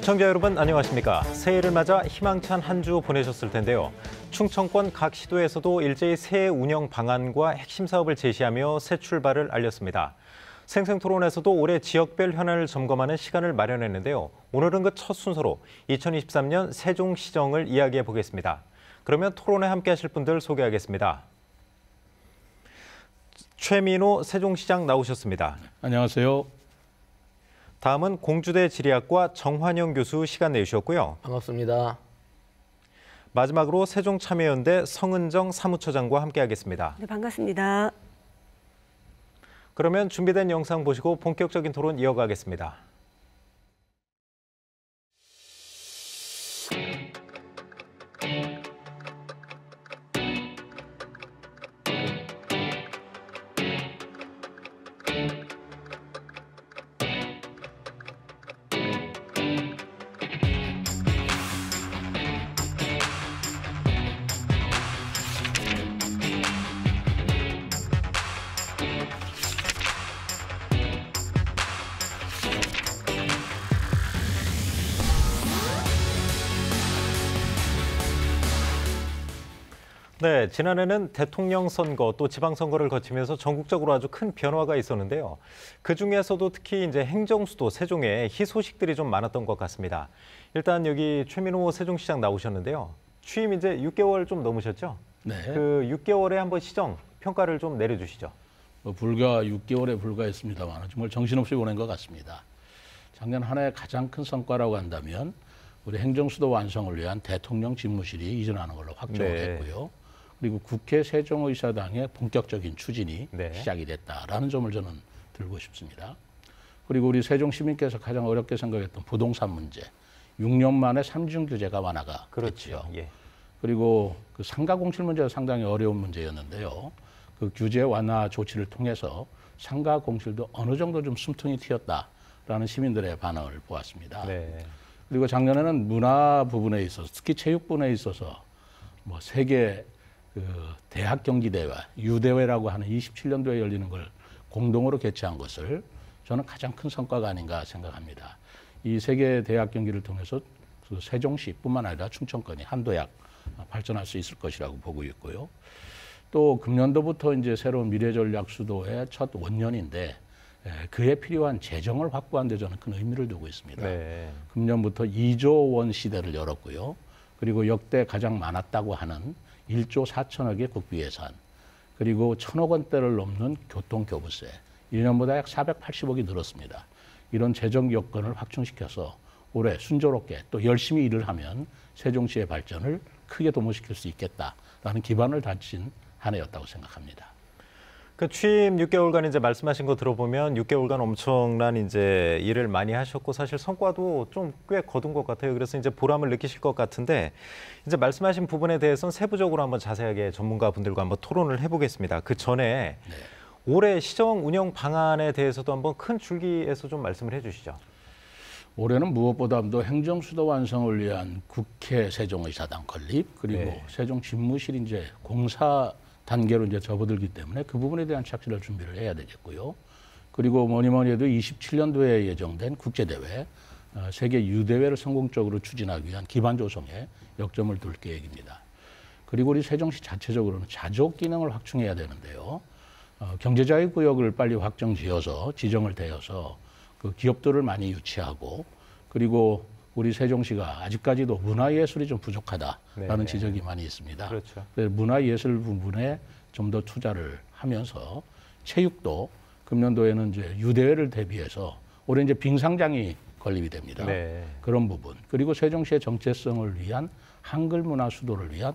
시청자 여러분 안녕하십니까. 새해를 맞아 희망찬 한 주 보내셨을 텐데요. 충청권 각 시도에서도 일제히 새해 운영 방안과 핵심 사업을 제시하며 새 출발을 알렸습니다. 생생토론에서도 올해 지역별 현안을 점검하는 시간을 마련했는데요. 오늘은 그 첫 순서로 2023년 세종시정을 이야기해 보겠습니다. 그러면 토론에 함께 하실 분들 소개하겠습니다. 최민호 세종시장 나오셨습니다. 안녕하세요. 다음은 공주대 지리학과 정환영 교수 시간 내주셨고요. 반갑습니다. 마지막으로 세종참여연대 성은정 사무처장과 함께하겠습니다. 네, 반갑습니다. 그러면 준비된 영상 보시고 본격적인 토론 이어가겠습니다. 네, 지난해는 대통령 선거 또 지방선거를 거치면서 전국적으로 아주 큰 변화가 있었는데요. 그중에서도 특히 이제 행정수도 세종에 희소식들이 좀 많았던 것 같습니다. 일단 여기 최민호 세종시장 나오셨는데요. 취임 이제 6개월 좀 넘으셨죠? 네. 그 6개월에 한번 시정 평가를 좀 내려주시죠. 불과 6개월에 불과했습니다만 정말 정신없이 보낸 것 같습니다. 작년 한 해 가장 큰 성과라고 한다면 우리 행정수도 완성을 위한 대통령 집무실이 이전하는 걸로 확정을 했고요. 그리고 국회 세종의사당의 본격적인 추진이 시작이 됐다라는 점을 저는 들고 싶습니다. 그리고 우리 세종 시민께서 가장 어렵게 생각했던 부동산 문제, 6년 만에 삼중 규제가 완화가 됐죠. 예. 그리고 그 상가 공실 문제가 상당히 어려운 문제였는데요. 그 규제 완화 조치를 통해서 상가 공실도 어느 정도 좀 숨통이 튀었다라는 시민들의 반응을 보았습니다. 네. 그리고 작년에는 문화 부분에 있어서 특히 체육 부분에 있어서 뭐 세계 그 대학 경기 대회, 유대회라고 하는 27년도에 열리는 걸 공동으로 개최한 것을 저는 가장 큰 성과가 아닌가 생각합니다. 이 세계 대학 경기를 통해서 세종시뿐만 아니라 충청권이 한도약 발전할 수 있을 것이라고 보고 있고요. 또 금년도부터 이제 새로운 미래전략 수도의 첫 원년인데 그에 필요한 재정을 확보한 데 저는 큰 의미를 두고 있습니다. 네. 금년부터 2조 원 시대를 열었고요. 그리고 역대 가장 많았다고 하는 1조 4천억의 국비 예산, 그리고 1,000억 원대를 넘는 교통교부세, 1년보다 약 480억이 늘었습니다. 이런 재정 여건을 확충시켜서 올해 순조롭게 또 열심히 일을 하면 세종시의 발전을 크게 도모시킬 수 있겠다라는 기반을 다진 한 해였다고 생각합니다. 그 취임 6개월간 이제 말씀하신 거 들어보면 6개월간 엄청난 이제 일을 많이 하셨고 사실 성과도 좀 꽤 거둔 것 같아요. 그래서 이제 보람을 느끼실 것 같은데 이제 말씀하신 부분에 대해서는 세부적으로 한번 자세하게 전문가분들과 한번 토론을 해보겠습니다. 그 전에 올해 시정 운영 방안에 대해서도 한번 큰 줄기에서 좀 말씀을 해주시죠. 올해는 무엇보다도 행정수도 완성을 위한 국회 세종의사당 건립, 그리고 세종 집무실 이제 공사 단계로 이제 접어들기 때문에 그 부분에 대한 착실한 준비를 해야 되겠고요. 그리고 뭐니 해도 27년도에 예정된 국제대회, 세계 유대회를 성공적으로 추진하기 위한 기반 조성에 역점을 둘 계획입니다. 그리고 우리 세종시 자체적으로는 자족 기능을 확충해야 되는데요. 경제자유구역을 빨리 확정지어서 지정을 대어서 그 기업들을 많이 유치하고, 그리고 우리 세종시가 아직까지도 문화예술이 좀 부족하다라는 지적이 많이 있습니다. 그렇죠. 문화예술 부분에 좀 더 투자를 하면서 체육도 금년도에는 이제 유대회를 대비해서 올해 이제 빙상장이 건립이 됩니다. 그런 부분. 그리고 세종시의 정체성을 위한 한글 문화 수도를 위한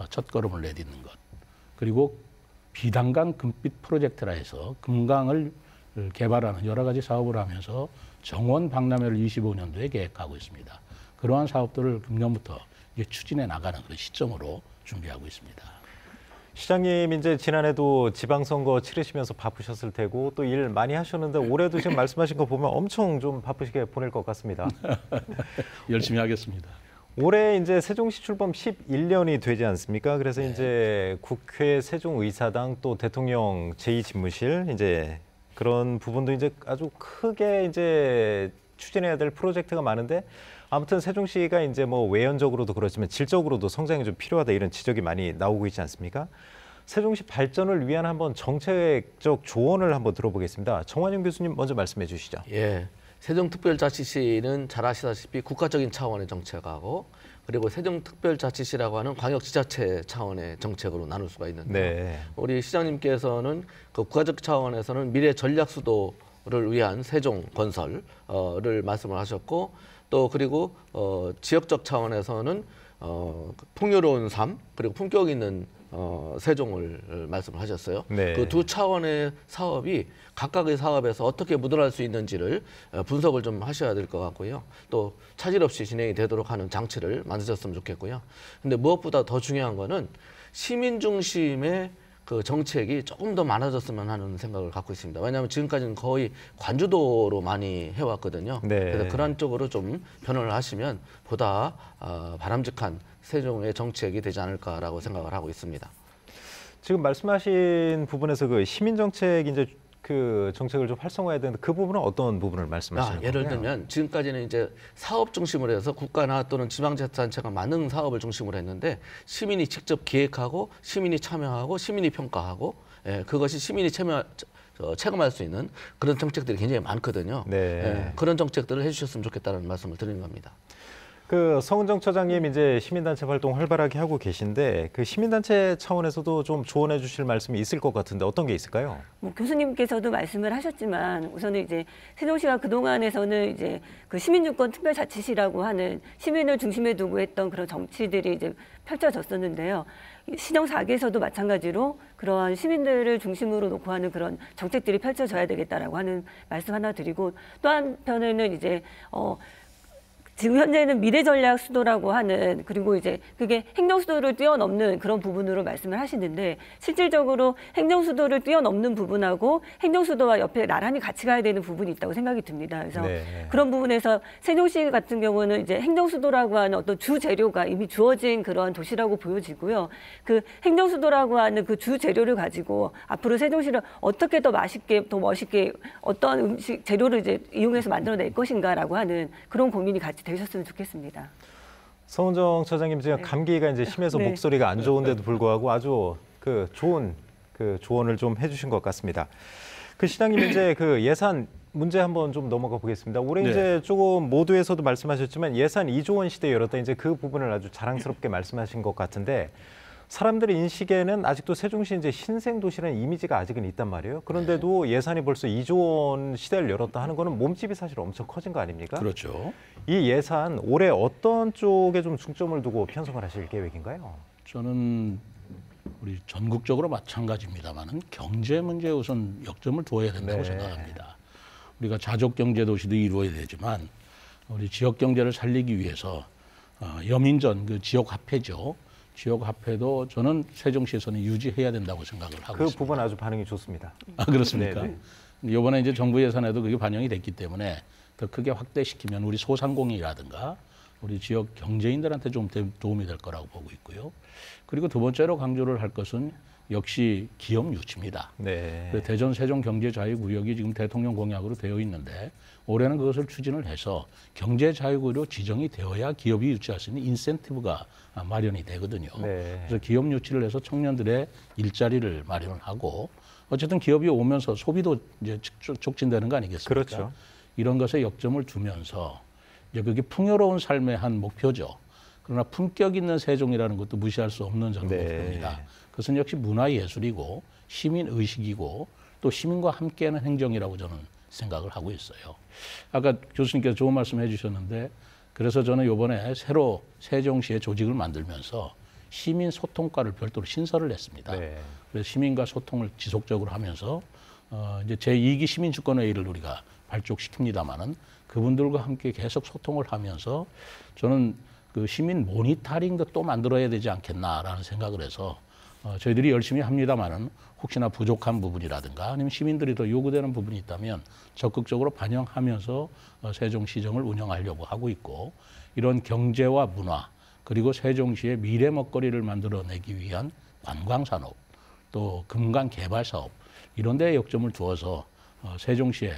첫걸음을 내딛는 것. 그리고 비단강 금빛 프로젝트라 해서 금강을 개발하는 여러 가지 사업을 하면서 정원 박람회를 25년도에 계획하고 있습니다. 그러한 사업들을 금년부터 이제 추진해 나가는 그런 시점으로 준비하고 있습니다. 시장님 이제 지난해도 지방선거 치르시면서 바쁘셨을 테고 또 일 많이 하셨는데 올해도 지금 말씀하신 거 보면 엄청 좀 바쁘시게 보낼 것 같습니다. 열심히 하겠습니다. 올해 이제 세종시 출범 11년이 되지 않습니까? 그래서 이제 국회 세종의사당 또 대통령 제2집무실 이제 그런 부분도 이제 아주 크게 이제 추진해야 될 프로젝트가 많은데 아무튼 세종시가 이제 뭐 외연적으로도 그렇지만 질적으로도 성장이 좀 필요하다 이런 지적이 많이 나오고 있지 않습니까? 세종시 발전을 위한 한번 정책적 조언을 한번 들어보겠습니다. 정환영 교수님 먼저 말씀해 주시죠. 예, 세종특별자치시는 잘 아시다시피 국가적인 차원의 정책하고 그리고 세종특별자치시라고 하는 광역지자체 차원의 정책으로 나눌 수가 있는데 네. 우리 시장님께서는 그 국가적 차원에서는 미래 전략 수도를 위한 세종 건설을 말씀을 하셨고 또 그리고 지역적 차원에서는 풍요로운 삶 그리고 품격 있는 세종을 말씀을 하셨어요. 네. 그 두 차원의 사업이 각각의 사업에서 어떻게 묻어날 수 있는지를 분석을 좀 하셔야 될 것 같고요. 또 차질 없이 진행이 되도록 하는 장치를 만드셨으면 좋겠고요. 근데 무엇보다 더 중요한 거는 시민 중심의 그 정책이 조금 더 많아졌으면 하는 생각을 갖고 있습니다. 왜냐하면 지금까지는 거의 관주도로 많이 해왔거든요. 네. 그래서 그런 쪽으로 좀 변화를 하시면 보다 바람직한 세종의 정책이 되지 않을까라고 생각을 하고 있습니다. 지금 말씀하신 부분에서 그 시민 정책 이제 그 정책을 좀 활성화해야 되는데 그 부분은 어떤 부분을 말씀하시는 거예요? 예를 들면 지금까지는 이제 사업 중심으로 해서 국가나 또는 지방자치단체가 많은 사업을 중심으로 했는데 시민이 직접 기획하고 시민이 참여하고 시민이 평가하고 그것이 시민이 체감할 수 있는 그런 정책들이 굉장히 많거든요. 네. 그런 정책들을 해주셨으면 좋겠다는 말씀을 드리는 겁니다. 그 성은정 처장님 이제 시민단체 활동 활발하게 하고 계신데 그 시민단체 차원에서도 좀 조언해 주실 말씀이 있을 것 같은데 어떤 게 있을까요? 뭐 교수님께서도 말씀을 하셨지만 우선은 이제 세종시가 그동안에서는 이제 그 시민주권 특별자치시라고 하는 시민을 중심에 두고 했던 그런 정치들이 이제 펼쳐졌었는데요. 시정 4기에서도 마찬가지로 그러한 시민들을 중심으로 놓고 하는 그런 정책들이 펼쳐져야 되겠다라고 하는 말씀 하나 드리고 또 한편에는 이제 지금 현재는 미래 전략 수도라고 하는 그리고 이제 그게 행정 수도를 뛰어넘는 그런 부분으로 말씀을 하시는데 실질적으로 행정 수도를 뛰어넘는 부분하고 행정 수도와 옆에 나란히 같이 가야 되는 부분이 있다고 생각이 듭니다. 그래서 네. 그런 부분에서 세종시 같은 경우는 이제 행정 수도라고 하는 어떤 주 재료가 이미 주어진 그런 도시라고 보여지고요. 그 행정 수도라고 하는 그 주 재료를 가지고 앞으로 세종시를 어떻게 더 맛있게 더 멋있게 어떤 음식 재료를 이제 이용해서 만들어낼 것인가라고 하는 그런 고민이 같이 되셨으면 좋겠습니다. 성은정 처장님 지금 네. 감기가 이제 심해서 네. 목소리가 안 좋은데도 불구하고 아주 그 좋은 그 조언을 좀 해주신 것 같습니다. 그 시장님 이제 그 예산 문제 한번 좀 넘어가 보겠습니다. 올해 네. 이제 조금 모두에서도 말씀하셨지만 예산 2조 원 시대에 열었다 이제 그 부분을 아주 자랑스럽게 말씀하신 것 같은데 사람들의 인식에는 아직도 세종시 이제 신생 도시라는 이미지가 아직은 있단 말이에요. 그런데도 예산이 벌써 2조 원 시대를 열었다 하는 거는 몸집이 사실 엄청 커진 거 아닙니까? 그렇죠. 이 예산 올해 어떤 쪽에 좀 중점을 두고 편성을 하실 계획인가요? 저는 우리 전국적으로 마찬가지입니다만은 경제 문제에 우선 역점을 두어야 된다고 네. 생각합니다. 우리가 자족 경제 도시도 이루어야 되지만 우리 지역 경제를 살리기 위해서 여민전 그 지역 화폐죠. 지역 화폐도 저는 세종시에서는 유지해야 된다고 생각을 하고 그 있습니다. 부분 아주 반응이 좋습니다. 아, 그렇습니까? 네네. 이번에 이제 정부 예산에도 그게 반영이 됐기 때문에 더 크게 확대시키면 우리 소상공인이라든가 우리 지역 경제인들한테 좀 도움이 될 거라고 보고 있고요. 그리고 두 번째로 강조를 할 것은 역시 기업 유치입니다. 네. 그 대전 세종 경제자유구역이 지금 대통령 공약으로 되어 있는데 올해는 그것을 추진을 해서 경제자유구역으로 지정이 되어야 기업이 유치할 수 있는 인센티브가 마련이 되거든요. 네. 그래서 기업 유치를 해서 청년들의 일자리를 마련을 하고 어쨌든 기업이 오면서 소비도 이제 촉진되는 거 아니겠습니까? 그렇죠. 이런 것에 역점을 두면서 이제 그게 풍요로운 삶의 한 목표죠. 그러나 품격 있는 세종이라는 것도 무시할 수 없는 저는 네. 목표입니다. 그것은 역시 문화예술이고 시민의식이고 또 시민과 함께하는 행정이라고 저는 생각을 하고 있어요. 아까 교수님께서 좋은 말씀 해주셨는데 그래서 저는 이번에 새로 세종시의 조직을 만들면서 시민 소통과를 별도로 신설을 했습니다. 네. 그래서 시민과 소통을 지속적으로 하면서 이제 제2기 시민주권회의를 우리가 발족시킵니다마는 그분들과 함께 계속 소통을 하면서 저는 그 시민 모니터링도 또 만들어야 되지 않겠나라는 생각을 해서 저희들이 열심히 합니다마는 혹시나 부족한 부분이라든가 아니면 시민들이 더 요구되는 부분이 있다면 적극적으로 반영하면서 세종시정을 운영하려고 하고 있고 이런 경제와 문화 그리고 세종시의 미래 먹거리를 만들어내기 위한 관광산업 또 금강 개발 사업 이런 데에 역점을 두어서 세종시의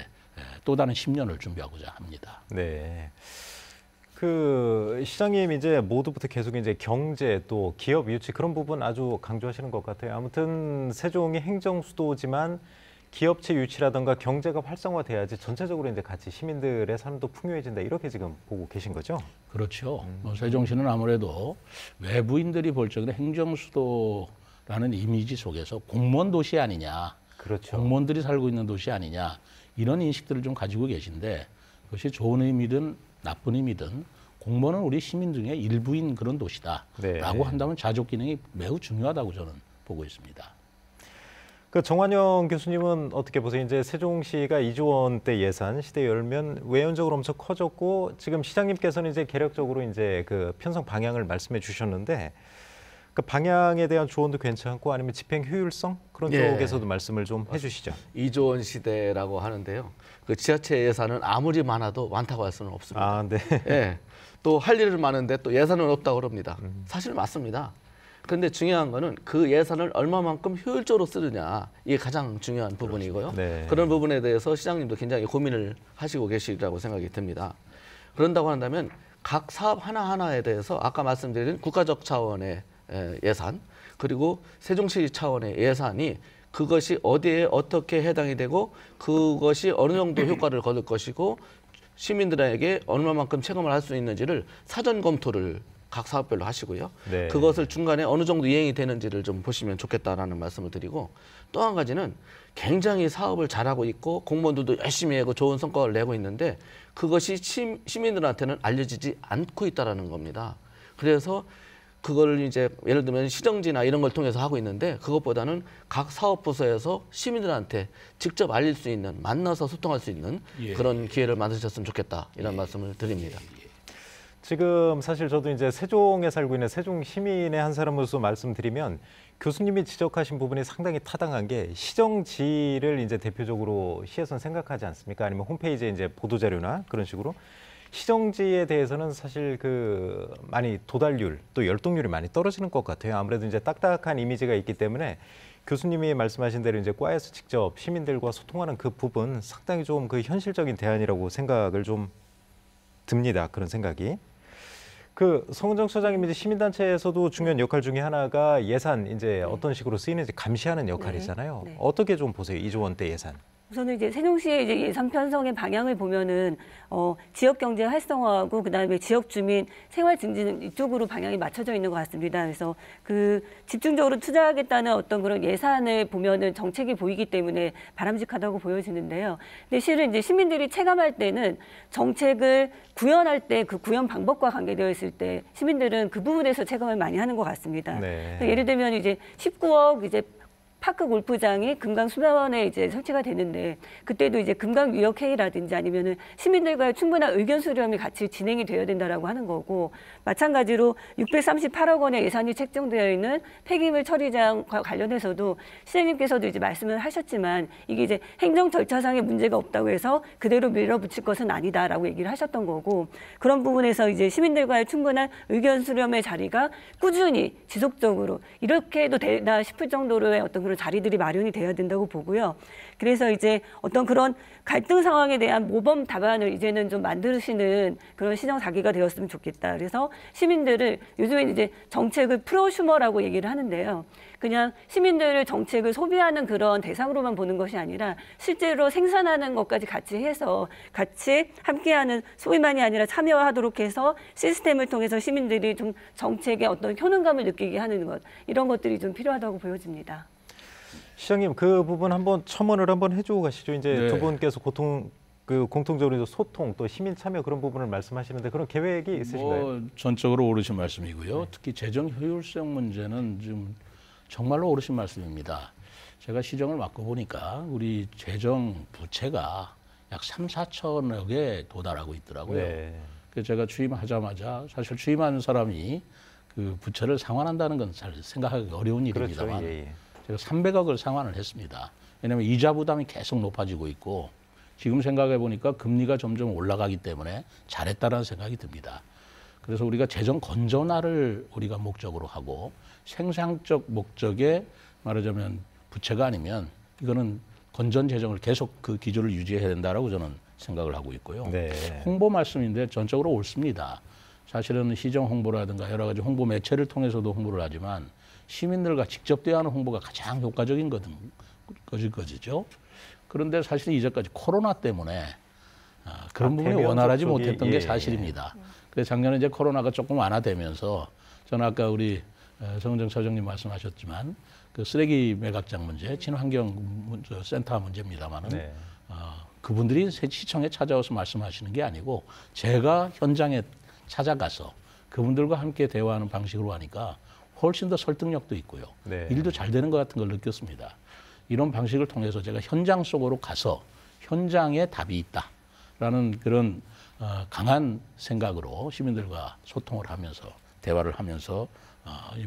또 다른 10년을 준비하고자 합니다. 네. 그 시장님 이제 모두부터 계속 이제 경제 또 기업 유치 그런 부분 아주 강조하시는 것 같아요. 아무튼 세종이 행정 수도지만 기업체 유치라든가 경제가 활성화돼야지 전체적으로 이제 같이 시민들의 삶도 풍요해진다 이렇게 지금 보고 계신 거죠? 그렇죠. 세종시는 아무래도 외부인들이 볼 적에 행정 수도라는 이미지 속에서 공무원 도시 아니냐, 그렇죠. 공무원들이 살고 있는 도시 아니냐 이런 인식들을 좀 가지고 계신데 그것이 좋은 의미든 나쁜 의미든 공무원은 우리 시민 중에 일부인 그런 도시다라고 네. 한다면 자족 기능이 매우 중요하다고 저는 보고 있습니다. 그 정환영 교수님은 어떻게 보세요? 이제 세종시가 2조 원대 예산 시대에 열면 외연적으로 엄청 커졌고 지금 시장님께서는 이제 개략적으로 이제 그 편성 방향을 말씀해 주셨는데 그 방향에 대한 조언도 괜찮고 아니면 집행 효율성 그런 예. 쪽에서도 말씀을 좀 해주시죠. 2조 원 시대라고 하는데요. 그 지자체 예산은 아무리 많아도 많다고 할 수는 없습니다. 아, 네. 예. 또 할 일은 많은데 또 예산은 없다고 그럽니다. 사실 맞습니다. 그런데 중요한 거는 그 예산을 얼마만큼 효율적으로 쓰느냐 이게 가장 중요한 부분이고요. 네. 그런 부분에 대해서 시장님도 굉장히 고민을 하시고 계시리라고 생각이 듭니다. 그런다고 한다면 각 사업 하나하나에 대해서 아까 말씀드린 국가적 차원의 예산 그리고 세종시 차원의 예산이 그것이 어디에 어떻게 해당이 되고 그것이 어느 정도 효과를 거둘 것이고 시민들에게 얼마만큼 체감을 할 수 있는지를 사전 검토를 각 사업별로 하시고요. 네. 그것을 중간에 어느 정도 이행이 되는지를 좀 보시면 좋겠다라는 말씀을 드리고 또 한 가지는 굉장히 사업을 잘하고 있고 공무원들도 열심히 하고 좋은 성과를 내고 있는데 그것이 시민들한테는 알려지지 않고 있다라는 겁니다. 그래서 그걸 이제 예를 들면 시정지나 이런 걸 통해서 하고 있는데 그것보다는 각 사업 부서에서 시민들한테 직접 알릴 수 있는 만나서 소통할 수 있는 그런 기회를 만드셨으면 좋겠다 이런 말씀을 드립니다. 지금 사실 저도 이제 세종에 살고 있는 세종 시민의 한 사람으로서 말씀드리면 교수님이 지적하신 부분이 상당히 타당한 게 시정지를 이제 대표적으로 시에서는 생각하지 않습니까? 아니면 홈페이지에 이제 보도자료나 그런 식으로 시정지에 대해서는 사실 그 많이 도달률 또 열동률이 많이 떨어지는 것 같아요. 아무래도 이제 딱딱한 이미지가 있기 때문에 교수님이 말씀하신 대로 이제 과에서 직접 시민들과 소통하는 그 부분 상당히 좀 그 현실적인 대안이라고 생각을 좀 듭니다. 그런 생각이. 그 성은정 소장님 이제 시민단체에서도 중요한 역할 중에 하나가 예산 이제 어떤 식으로 쓰이는지 감시하는 역할이잖아요. 네. 어떻게 좀 보세요? 2조 원대 예산. 우선은 이제 세종시의 이제 예산 편성의 방향을 보면은 지역 경제 활성화하고 그다음에 지역 주민 생활 증진 이쪽으로 방향이 맞춰져 있는 것 같습니다. 그래서 그 집중적으로 투자하겠다는 어떤 그런 예산을 보면은 정책이 보이기 때문에 바람직하다고 보여지는데요. 근데 실은 이제 시민들이 체감할 때는 정책을 구현할 때 그 구현 방법과 관계되어 있을 때 시민들은 그 부분에서 체감을 많이 하는 것 같습니다. 네. 예를 들면 이제 19억 이제 파크 골프장이 금강수변에 이제 설치가 되는데 그때도 이제 금강유역회의라든지 아니면은 시민들과의 충분한 의견 수렴이 같이 진행이 되어야 된다라고 하는 거고 마찬가지로 638억 원의 예산이 책정되어 있는 폐기물 처리장과 관련해서도 시장님께서도 이제 말씀을 하셨지만 이게 이제 행정 절차상의 문제가 없다고 해서 그대로 밀어붙일 것은 아니다라고 얘기를 하셨던 거고 그런 부분에서 이제 시민들과의 충분한 의견 수렴의 자리가 꾸준히 지속적으로 이렇게 해도 되나 싶을 정도로의 어떤 그런 자리들이 마련이 돼야 된다고 보고요. 그래서 이제 어떤 그런 갈등 상황에 대한 모범 답안을 이제는 좀 만드시는 그런 시정 자기가 되었으면 좋겠다. 그래서 시민들을 요즘에 이제 정책을 프로슈머라고 얘기를 하는데요. 그냥 시민들을 정책을 소비하는 그런 대상으로만 보는 것이 아니라 실제로 생산하는 것까지 같이 해서 같이 함께하는 소비만이 아니라 참여하도록 해서 시스템을 통해서 시민들이 좀 정책의 어떤 효능감을 느끼게 하는 것 이런 것들이 좀 필요하다고 보여집니다. 시장님 그 부분 한번 첨언을 한번 해주고 가시죠. 이제 네. 두 분께서 공통적으로 소통 또 시민 참여 그런 부분을 말씀하시는데 그런 계획이 있으신가요? 전적으로 옳으신 말씀이고요. 특히 재정 효율성 문제는 좀 정말로 옳으신 말씀입니다. 제가 시정을 맡고 보니까 우리 재정 부채가 약 3, 4천억에 도달하고 있더라고요. 네. 그래서 제가 취임하자마자 사실 취임하는 사람이 그 부채를 상환한다는 건 잘 생각하기 어려운 일입니다만 그렇죠. 예. 제가 300억을 상환을 했습니다. 왜냐하면 이자 부담이 계속 높아지고 있고 지금 생각해 보니까 금리가 점점 올라가기 때문에 잘했다라는 생각이 듭니다. 그래서 우리가 재정 건전화를 우리가 목적으로 하고 생산적 목적에 말하자면 부채가 아니면 이거는 건전 재정을 계속 그 기조를 유지해야 된다라고 저는 생각을 하고 있고요. 네. 홍보 말씀인데 전적으로 옳습니다. 사실은 시정 홍보라든가 여러 가지 홍보 매체를 통해서도 홍보를 하지만 시민들과 직접 대화하는 홍보가 가장 효과적인 거죠. 그런데 사실 이제까지 코로나 때문에 그런 부분이 대면 원활하지 접촉이, 못했던 게 사실입니다. 그래서 작년에 이제 코로나가 조금 완화되면서 저는 아까 우리 정은정 차장님 말씀하셨지만 그 쓰레기 매각장 문제, 친환경 센터 문제입니다만은 네. 그분들이 시청에 찾아와서 말씀하시는 게 아니고 제가 현장에 찾아가서 그분들과 함께 대화하는 방식으로 하니까 훨씬 더 설득력도 있고요. 네. 일도 잘 되는 것 같은 걸 느꼈습니다. 이런 방식을 통해서 제가 현장 속으로 가서 현장에 답이 있다라는 그런 강한 생각으로 시민들과 소통을 하면서 대화를 하면서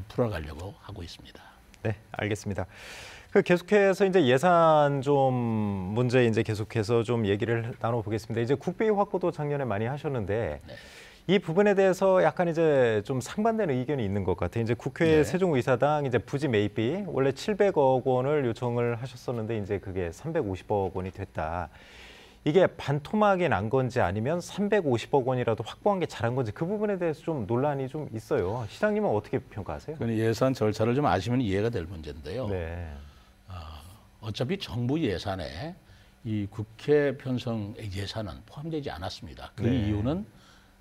풀어가려고 하고 있습니다. 네, 알겠습니다. 그 계속해서 이제 예산 좀 문제 이제 계속해서 좀 얘기를 나눠보겠습니다. 이제 국비 확보도 작년에 많이 하셨는데 네. 이 부분에 대해서 약간 이제 좀 상반되는 의견이 있는 것 같아요. 이제 국회 네. 세종의사당 이제 부지 매입비 원래 700억 원을 요청을 하셨었는데 이제 그게 350억 원이 됐다. 이게 반토막이 난 건지 아니면 350억 원이라도 확보한 게 잘한 건지 그 부분에 대해서 좀 논란이 좀 있어요. 시장님은 어떻게 평가하세요? 예산 절차를 좀 아시면 이해가 될 문제인데요. 네. 어차피 정부 예산에 이 국회 편성 예산은 포함되지 않았습니다. 그 네. 이유는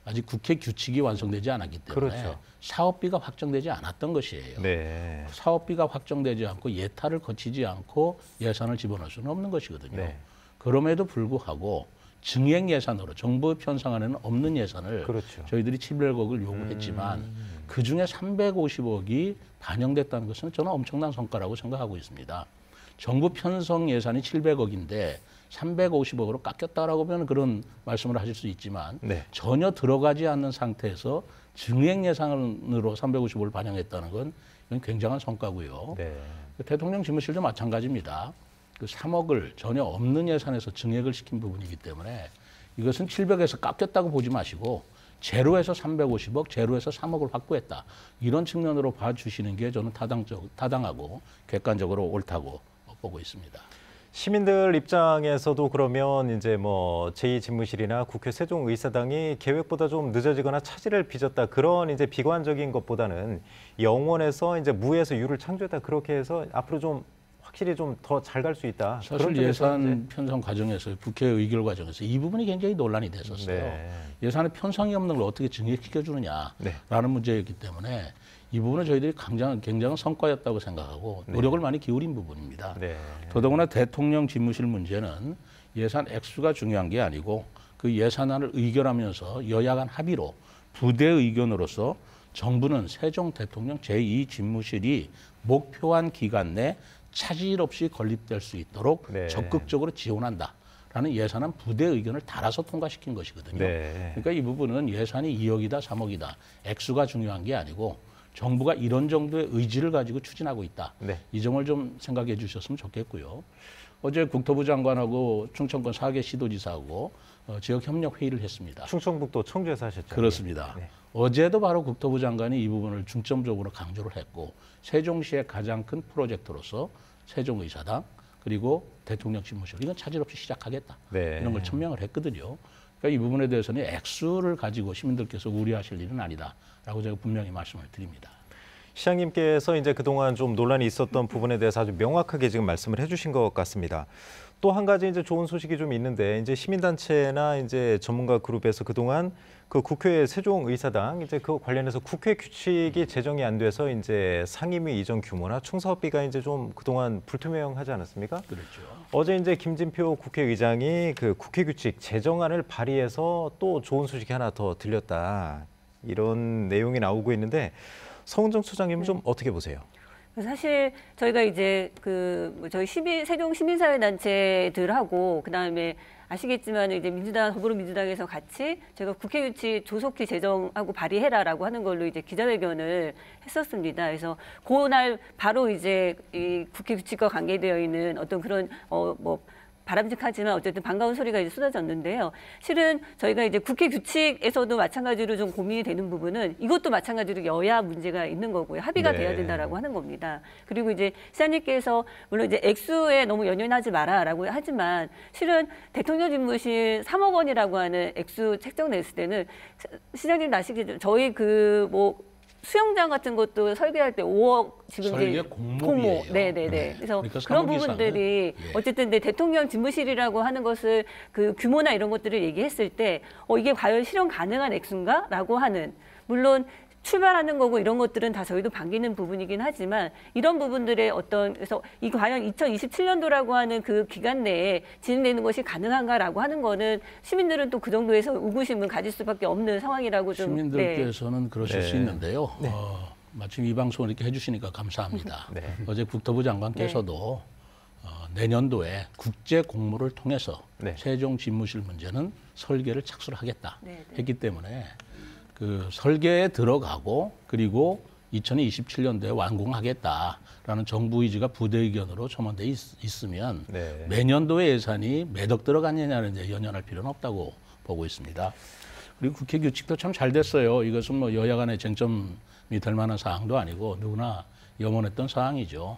아직 국회 규칙이 완성되지 않았기 때문에 그렇죠. 사업비가 확정되지 않았던 것이에요. 네. 사업비가 확정되지 않고 예타를 거치지 않고 예산을 집어넣을 수는 없는 것이거든요. 네. 그럼에도 불구하고 증액 예산으로 정부 편성안에는 없는 예산을 그렇죠. 저희들이 700억을 요구했지만 그중에 350억이 반영됐다는 것은 저는 엄청난 성과라고 생각하고 있습니다. 정부 편성 예산이 700억인데 350억으로 깎였다라고 하면 그런 말씀을 하실 수 있지만 네. 전혀 들어가지 않는 상태에서 증액 예산으로 350억을 반영했다는 건 이건 굉장한 성과고요. 네. 대통령 집무실도 마찬가지입니다. 그 3억을 전혀 없는 예산에서 증액을 시킨 부분이기 때문에 이것은 700에서 깎였다고 보지 마시고 제로에서 350억, 제로에서 3억을 확보했다. 이런 측면으로 봐주시는 게 저는 타당하고 객관적으로 옳다고 보고 있습니다. 시민들 입장에서도 그러면 이제 뭐 제2집무실이나 국회 세종의사당이 계획보다 좀 늦어지거나 차질을 빚었다 그런 이제 비관적인 것보다는 영원에서 이제 무에서 유를 창조했다 그렇게 해서 앞으로 좀 확실히 좀 더 잘 갈 수 있다. 사실 그런 점에서 예산 편성 과정에서 국회 의결 과정에서 이 부분이 굉장히 논란이 됐었어요. 네. 예산에 편성이 없는 걸 어떻게 증액시켜 주느냐라는 네. 문제였기 때문에 이 부분은 저희들이 굉장한 성과였다고 생각하고 노력을 많이 기울인 부분입니다. 네. 더더구나 대통령 집무실 문제는 예산 액수가 중요한 게 아니고 그 예산안을 의결하면서 여야 간 합의로 부대 의견으로서 정부는 세종 대통령 제2집무실이 목표한 기간 내 차질 없이 건립될 수 있도록 네. 적극적으로 지원한다라는 예산안 부대 의견을 달아서 통과시킨 것이거든요. 네. 그러니까 이 부분은 예산이 2억이다, 3억이다 액수가 중요한 게 아니고 정부가 이런 정도의 의지를 가지고 추진하고 있다. 네. 이 점을 좀 생각해 주셨으면 좋겠고요. 어제 국토부 장관하고 충청권 4개 시도지사하고 지역협력 회의를 했습니다. 충청북도 청주에서 하셨죠. 그렇습니다. 네. 어제도 바로 국토부 장관이 이 부분을 중점적으로 강조를 했고 세종시의 가장 큰 프로젝트로서 세종의사당 그리고 대통령 집무실 이건 차질 없이 시작하겠다. 네. 이런 걸 천명을 했거든요. 그러니까 이 부분에 대해서는 액수를 가지고 시민들께서 우려하실 일은 아니다라고 제가 분명히 말씀을 드립니다. 시장님께서 이제 그동안 좀 논란이 있었던 부분에 대해서 아주 명확하게 지금 말씀을 해주신 것 같습니다. 또 한 가지 이제 좋은 소식이 좀 있는데 이제 시민단체나 이제 전문가 그룹에서 그동안 그 국회 세종의사당 이제 그 관련해서 국회 규칙이 제정이 안 돼서 이제 상임위 이전 규모나 총사업비가 이제 좀 그동안 불투명하지 않았습니까? 그렇죠. 어제 이제 김진표 국회의장이 그 국회 규칙 제정안을 발의해서 또 좋은 소식이 하나 더 들렸다. 이런 내용이 나오고 있는데 성은정 소장님은 좀 어떻게 보세요? 사실 저희가 이제 저희 세종 시민사회단체들하고 그다음에 아시겠지만 이제 민주당 더불어민주당에서 같이 제가 국회규칙 조속히 제정하고 발의해라라고 하는 걸로 이제 기자회견을 했었습니다. 그래서 그날 바로 이제 이 국회규칙과 관계되어 있는 어떤 그런 뭐 바람직하지만 어쨌든 반가운 소리가 이제 쏟아졌는데요. 실은 저희가 이제 국회 규칙에서도 마찬가지로 좀 고민이 되는 부분은 이것도 마찬가지로 여야 문제가 있는 거고요. 합의가 네. 돼야 된다라고 하는 겁니다. 그리고 이제 시장님께서 물론 이제 액수에 너무 연연하지 마라라고 하지만 실은 대통령 집무실 3억 원이라고 하는 액수 책정냈을 때는 시장님 아시겠죠? 저희 수영장 같은 것도 설계할 때 5억 지금 설계 공모비예요. 네네네. 그래서 그러니까 그런 3억 부분들이 이상은, 예. 어쨌든 대통령 집무실이라고 하는 것을 그 규모나 이런 것들을 얘기했을 때 이게 과연 실현 가능한 액수인가라고 하는 물론 출발하는 거고 이런 것들은 다 저희도 반기는 부분이긴 하지만 이런 부분들의 그래서 이 과연 2027년도라고 하는 그 기간 내에 진행되는 것이 가능한가라고 하는 거는 시민들은 또 그 정도에서 의구심을 가질 수밖에 없는 상황이라고 좀 시민들께서는 그러실 네. 수 있는데요. 마침 이 방송을 이렇게 해주시니까 감사합니다. 네. 어제 국토부 장관께서도 내년도에 국제 공모를 통해서 네. 세종 집무실 문제는 설계를 착수를 하겠다 네, 네. 했기 때문에 그 설계에 들어가고 그리고 2027년도에 완공하겠다라는 정부 의지가 부대 의견으로 첨언돼 있으면 네. 매년도의 예산이 매덕 들어갔느냐는 이제 연연할 필요는 없다고 보고 있습니다. 그리고 국회 규칙도 참 잘 됐어요. 이것은 뭐 여야 간의 쟁점이 될 만한 사항도 아니고 누구나 염원했던 사항이죠.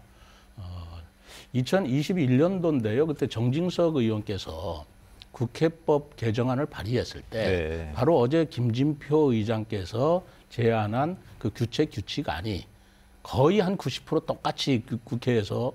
2021년도인데요. 그때 정진석 의원께서 국회법 개정안을 발의했을 때 네. 바로 어제 김진표 의장께서 제안한 그 규칙안이 거의 한 90% 똑같이 국회에서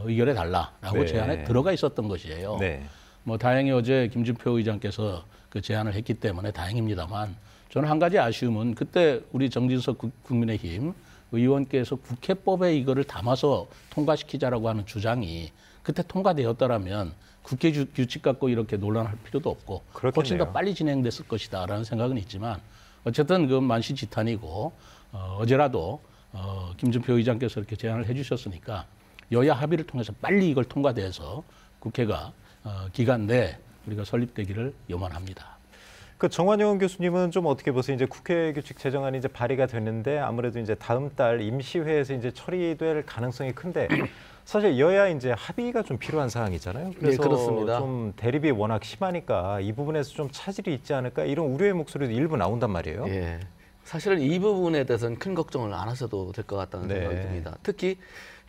의결해 달라라고 네. 제안에 들어가 있었던 것이에요. 네. 뭐 다행히 어제 김진표 의장께서 그 제안을 했기 때문에 다행입니다만 저는 한 가지 아쉬움은 그때 우리 정진석 국민의힘 의원께서 국회법에 이거를 담아서 통과시키자라고 하는 주장이 그때 통과되었더라면 국회 규칙 갖고 이렇게 논란할 필요도 없고 그렇겠네요. 훨씬 더 빨리 진행됐을 것이다라는 생각은 있지만 어쨌든 그 만시지탄이고 어제라도 김준표 의장께서 이렇게 제안을 해주셨으니까 여야 합의를 통해서 빨리 이걸 통과돼서 국회가 기간 내에 우리가 설립되기를 염원합니다. 그 정관용 교수님은 좀 어떻게 보세요? 이제 국회 규칙 제정안이 이제 발의가 됐는데 아무래도 이제 다음 달 임시회에서 이제 처리될 가능성이 큰데 사실 여야 이제 합의가 좀 필요한 사항이잖아요. 그래서 그렇습니다. 좀 대립이 워낙 심하니까 이 부분에서 좀 차질이 있지 않을까 이런 우려의 목소리도 일부 나온단 말이에요. 예. 사실은 이 부분에 대해서는 큰 걱정을 안 하셔도 될 것 같다는 네. 생각이 듭니다. 특히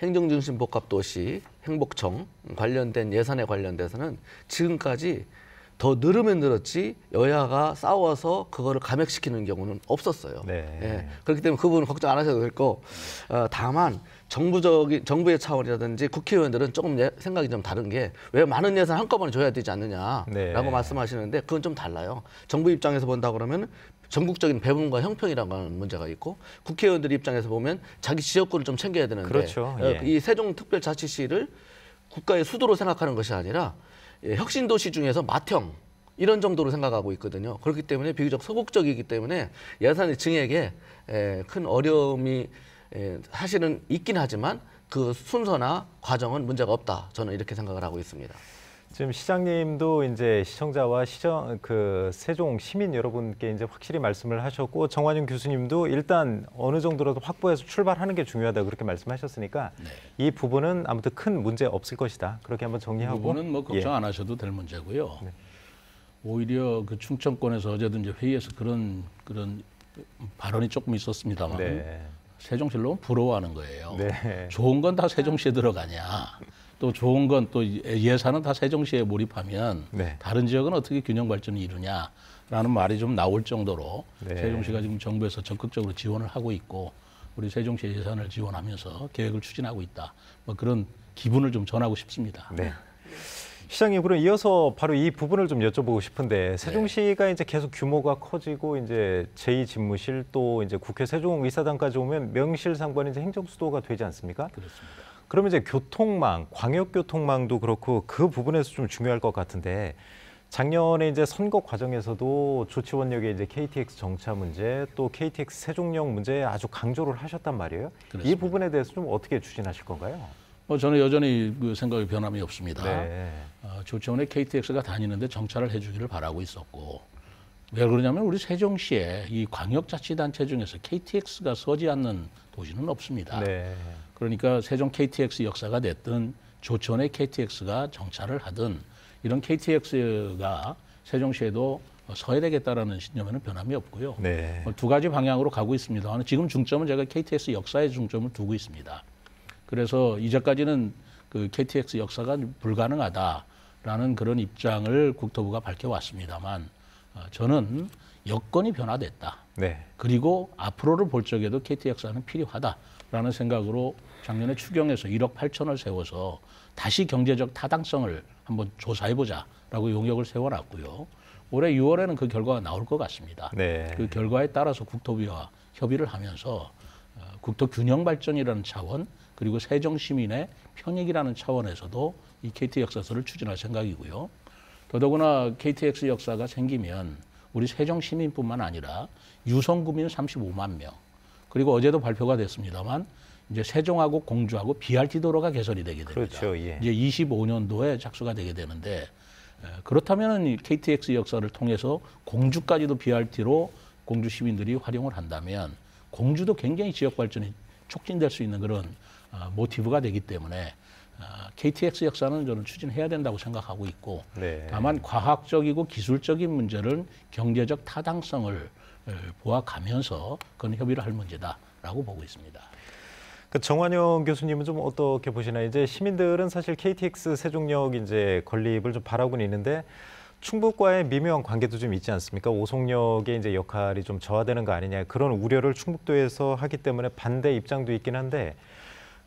행정중심 복합도시 행복청 관련된 예산에 관련돼서는 지금까지 더 늘으면 늘었지 여야가 싸워서 그거를 감액시키는 경우는 없었어요. 네. 예. 그렇기 때문에 그 부분은 걱정 안 하셔도 될 거. 다만 정부의 차원이라든지 국회의원들은 조금 생각이 좀 다른 게 왜 많은 예산 한꺼번에 줘야 되지 않느냐라고 네. 말씀하시는데 그건 좀 달라요. 정부 입장에서 본다 그러면 전국적인 배분과 형평이라고 하는 문제가 있고 국회의원들 입장에서 보면 자기 지역구를 좀 챙겨야 되는데 그렇죠. 예. 이 세종특별자치시를 국가의 수도로 생각하는 것이 아니라 혁신도시 중에서 맏형 이런 정도로 생각하고 있거든요. 그렇기 때문에 비교적 소극적이기 때문에 예산의 증액에 큰 어려움이 사실은 있긴 하지만 그 순서나 과정은 문제가 없다. 저는 이렇게 생각을 하고 있습니다. 지금 시장님도 이제 시청자와 세종 시민 여러분께 이제 확실히 말씀을 하셨고 정관용 교수님도 일단 어느 정도라도 확보해서 출발하는 게 중요하다 그렇게 말씀하셨으니까 이 부분은 아무튼 큰 문제 없을 것이다. 그렇게 한번 정리하고. 이 부분은 뭐 걱정 안 하셔도 될 문제고요. 오히려 그 충청권에서 어제도 이제 회의에서 그런 발언이 조금 있었습니다만 네. 세종시로 부러워하는 거예요. 네. 좋은 건 다 세종시에 들어가냐. 또 좋은 건 또 예산은 다 세종시에 몰입하면 네. 다른 지역은 어떻게 균형 발전을 이루냐라는 말이 좀 나올 정도로 네. 세종시가 지금 정부에서 적극적으로 지원을 하고 있고 우리 세종시 예산을 지원하면서 계획을 추진하고 있다. 뭐 그런 기분을 좀 전하고 싶습니다. 네. 시장님, 그럼 이어서 바로 이 부분을 좀 여쭤보고 싶은데 세종시가 이제 계속 규모가 커지고 이제 제2집무실 또 이제 국회 세종의사당까지 오면 명실상부한 이제 행정수도가 되지 않습니까? 그렇습니다. 그러면 이제 교통망, 광역교통망도 그렇고 그 부분에서 좀 중요할 것 같은데 작년에 이제 선거 과정에서도 조치원역의 이제 KTX 정차 문제 또 KTX 세종역 문제에 아주 강조를 하셨단 말이에요. 그렇습니다. 이 부분에 대해서 좀 어떻게 추진하실 건가요? 저는 여전히 그 생각이 변함이 없습니다. 네. 조치원에 KTX가 다니는데 정차를 해주기를 바라고 있었고 왜 그러냐면 우리 세종시에 이 광역자치단체 중에서 KTX가 서지 않는 도시는 없습니다. 네. 그러니까 세종 KTX 역사가 됐든 조천에 KTX가 정차를 하든 이런 KTX가 세종시에도 서야 되겠다라는 신념에는 변함이 없고요. 네. 두 가지 방향으로 가고 있습니다. 지금 중점은 제가 KTX 역사에 중점을 두고 있습니다. 그래서 이제까지는 그 KTX 역사가 불가능하다라는 그런 입장을 국토부가 밝혀왔습니다만 저는 여건이 변화됐다. 네. 그리고 앞으로를 볼 적에도 KTX는 필요하다라는 생각으로 작년에 추경에서 1억 8천을 세워서 다시 경제적 타당성을 한번 조사해보자라고 용역을 세워놨고요. 올해 6월에는 그 결과가 나올 것 같습니다. 네. 그 결과에 따라서 국토부와 협의를 하면서 국토 균형 발전이라는 차원 그리고 세종 시민의 편익이라는 차원에서도 이 KT 역사서를 추진할 생각이고요. 더더구나 KTX 역사가 생기면 우리 세종 시민뿐만 아니라 유성구민 35만 명 그리고 어제도 발표가 됐습니다만 이제 세종하고 공주하고 BRT 도로가 개설이 되게 됩니다. 그렇죠. 예. 이제 25년도에 착수가 되게 되는데 그렇다면은 이 KTX 역사를 통해서 공주까지도 BRT로 공주 시민들이 활용을 한다면 공주도 굉장히 지역 발전이 촉진될 수 있는 그런 모티브가 되기 때문에 KTX 역사는 저는 추진해야 된다고 생각하고 있고 네. 다만 과학적이고 기술적인 문제는 경제적 타당성을 보아가면서 그건 협의를 할 문제다라고 보고 있습니다. 그 정환영 교수님은 좀 어떻게 보시나요? 이제 시민들은 사실 KTX 세종역 이제 건립을 좀 바라고는 있는데 충북과의 미묘한 관계도 좀 있지 않습니까? 오송역의 이제 역할이 좀 저하되는 거 아니냐 그런 우려를 충북도에서 하기 때문에 반대 입장도 있긴 한데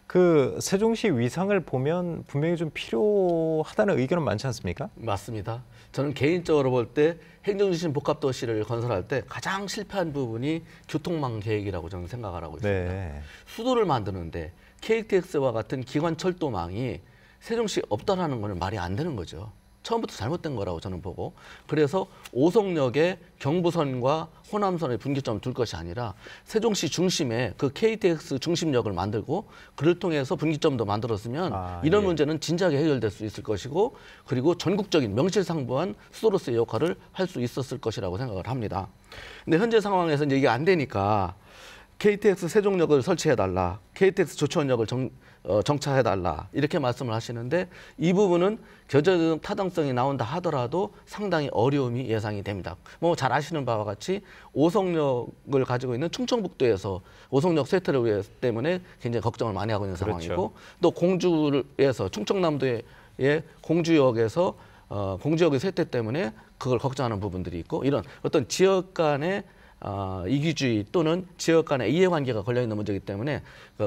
그 세종시 위상을 보면 분명히 좀 필요하다는 의견은 많지 않습니까? 맞습니다. 저는 개인적으로 볼 때 행정중심 복합도시를 건설할 때 가장 실패한 부분이 교통망 계획이라고 저는 생각을 하고 있습니다. 네. 수도를 만드는데 KTX와 같은 기관철도망이 세종시 없다라는 것은 말이 안 되는 거죠. 처음부터 잘못된 거라고 저는 보고 그래서 오송역에 경부선과 호남선의 분기점을 둘 것이 아니라 세종시 중심에 그 KTX 중심역을 만들고 그를 통해서 분기점도 만들었으면 이런 예. 문제는 진작에 해결될 수 있을 것이고 그리고 전국적인 명실상부한 수도로서의 역할을 할 수 있었을 것이라고 생각을 합니다. 근데 현재 상황에서 이제 이게 안 되니까 KTX 세종역을 설치해달라, KTX 조천역을 정차해달라 이렇게 말씀을 하시는데 이 부분은 경제적 타당성이 나온다 하더라도 상당히 어려움이 예상이 됩니다. 뭐 잘 아시는 바와 같이 오송역을 가지고 있는 충청북도에서 오송역 쇠퇴를 때문에 굉장히 걱정을 많이 하고 있는 그렇죠. 상황이고 또 공주에서 충청남도의 공주역에서 공주역의 쇠퇴 때문에 그걸 걱정하는 부분들이 있고 이런 어떤 지역 간의 이기주의 또는 지역 간의 이해관계가 걸려있는 문제이기 때문에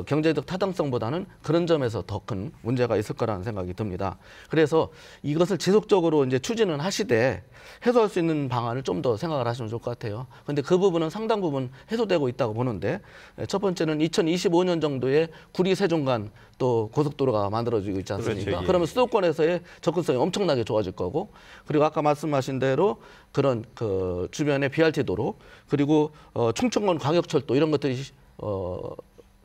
경제적 타당성보다는 그런 점에서 더 큰 문제가 있을 거라는 생각이 듭니다. 그래서 이것을 지속적으로 이제 추진을 하시되 해소할 수 있는 방안을 좀 더 생각을 하시면 좋을 것 같아요. 그런데 그 부분은 상당 부분 해소되고 있다고 보는데 첫 번째는 2025년 정도에 구리 세종 간 또 고속도로가 만들어지고 있지 않습니까? 그렇죠, 예. 그러면 수도권에서의 접근성이 엄청나게 좋아질 거고 그리고 아까 말씀하신 대로 그런 그 주변의 BRT 도로 그리고 충청권 광역철도 이런 것들이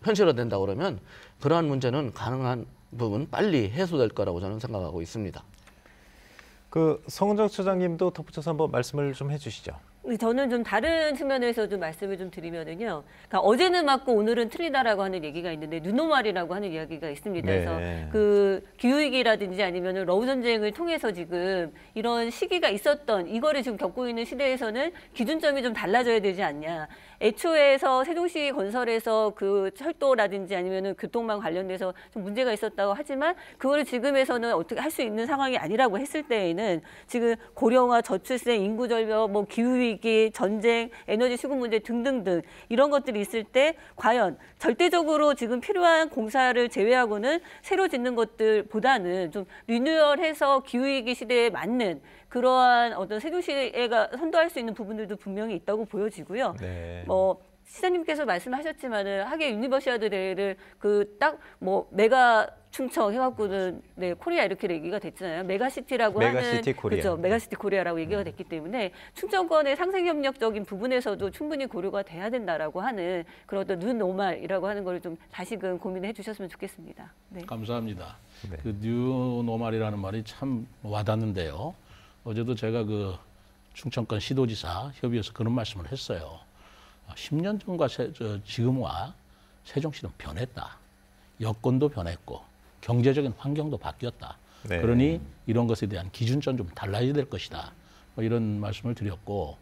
현실화된다 그러면 그러한 문제는 가능한 부분 빨리 해소될 거라고 저는 생각하고 있습니다. 그 성은정 처장님도 덧붙여서 한번 말씀을 좀 해주시죠. 저는 좀 다른 측면에서 좀 말씀을 좀 드리면은요. 그러니까 어제는 맞고 오늘은 틀리다라고 하는 얘기가 있는데 누노말이라고 하는 이야기가 있습니다. 네. 그래서 그 기후위기라든지 아니면은 러우 전쟁을 통해서 지금 이런 시기가 있었던 이거를 지금 겪고 있는 시대에서는 기준점이 좀 달라져야 되지 않냐. 애초에서 세종시 건설에서 그 철도라든지 아니면은 교통망 관련돼서 좀 문제가 있었다고 하지만 그거를 지금에서는 어떻게 할 수 있는 상황이 아니라고 했을 때에는 지금 고령화, 저출생, 인구 절벽, 뭐 기후위기, 전쟁, 에너지 수급 문제 등등등 이런 것들이 있을 때 과연 절대적으로 지금 필요한 공사를 제외하고는 새로 짓는 것들보다는 좀 리뉴얼해서 기후위기 시대에 맞는 그러한 어떤 세종시가 선도할 수 있는 부분들도 분명히 있다고 보여지고요. 네. 시장님께서 말씀하셨지만은 하계 유니버시아드 대회를 그 딱 뭐 메가 충청 해갖고는 네 코리아 이렇게 얘기가 됐잖아요. 메가시티라고 메가시티 하는 코리아. 그렇죠. 메가시티 코리아라고 얘기가 됐기 때문에 충청권의 상생 협력적인 부분에서도 충분히 고려가 돼야 된다라고 하는 그런 어떤 뉴노멀이라고 하는 걸 좀 다시금 고민해 주셨으면 좋겠습니다. 네. 감사합니다. 네. 그 뉴노멀이라는 말이 참 와닿는데요. 어제도 제가 그 충청권 시도지사 협의회에서 그런 말씀을 했어요. 10년 전과 지금과 세종시는 변했다. 여건도 변했고 경제적인 환경도 바뀌었다. 네. 그러니 이런 것에 대한 기준점 좀 달라야 될 것이다. 뭐 이런 말씀을 드렸고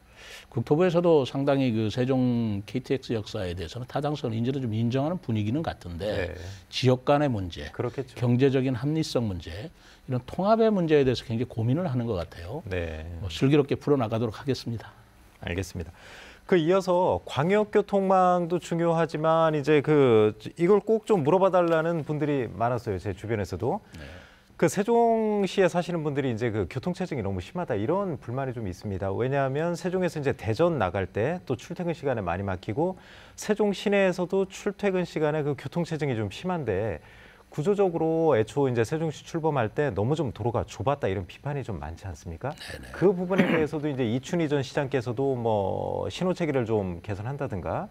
국토부에서도 상당히 그 세종 KTX 역사에 대해서는 타당성을 이제는 좀 인정하는 분위기는 같은데 네. 지역 간의 문제, 그렇겠죠. 경제적인 합리성 문제, 이런 통합의 문제에 대해서 굉장히 고민을 하는 것 같아요. 네. 뭐 슬기롭게 풀어나가도록 하겠습니다. 알겠습니다. 그 이어서 광역교통망도 중요하지만 이제 그 이걸 꼭 좀 물어봐 달라는 분들이 많았어요. 제 주변에서도. 네. 그 세종시에 사시는 분들이 이제 그 교통체증이 너무 심하다 이런 불만이 좀 있습니다. 왜냐하면 세종에서 이제 대전 나갈 때 또 출퇴근 시간에 많이 막히고 세종 시내에서도 출퇴근 시간에 그 교통체증이 좀 심한데 구조적으로 애초 이제 세종시 출범할 때 너무 좀 도로가 좁았다 이런 비판이 좀 많지 않습니까? 네네. 그 부분에 대해서도 이제 이춘희 전 시장께서도 뭐 신호체계를 좀 개선한다든가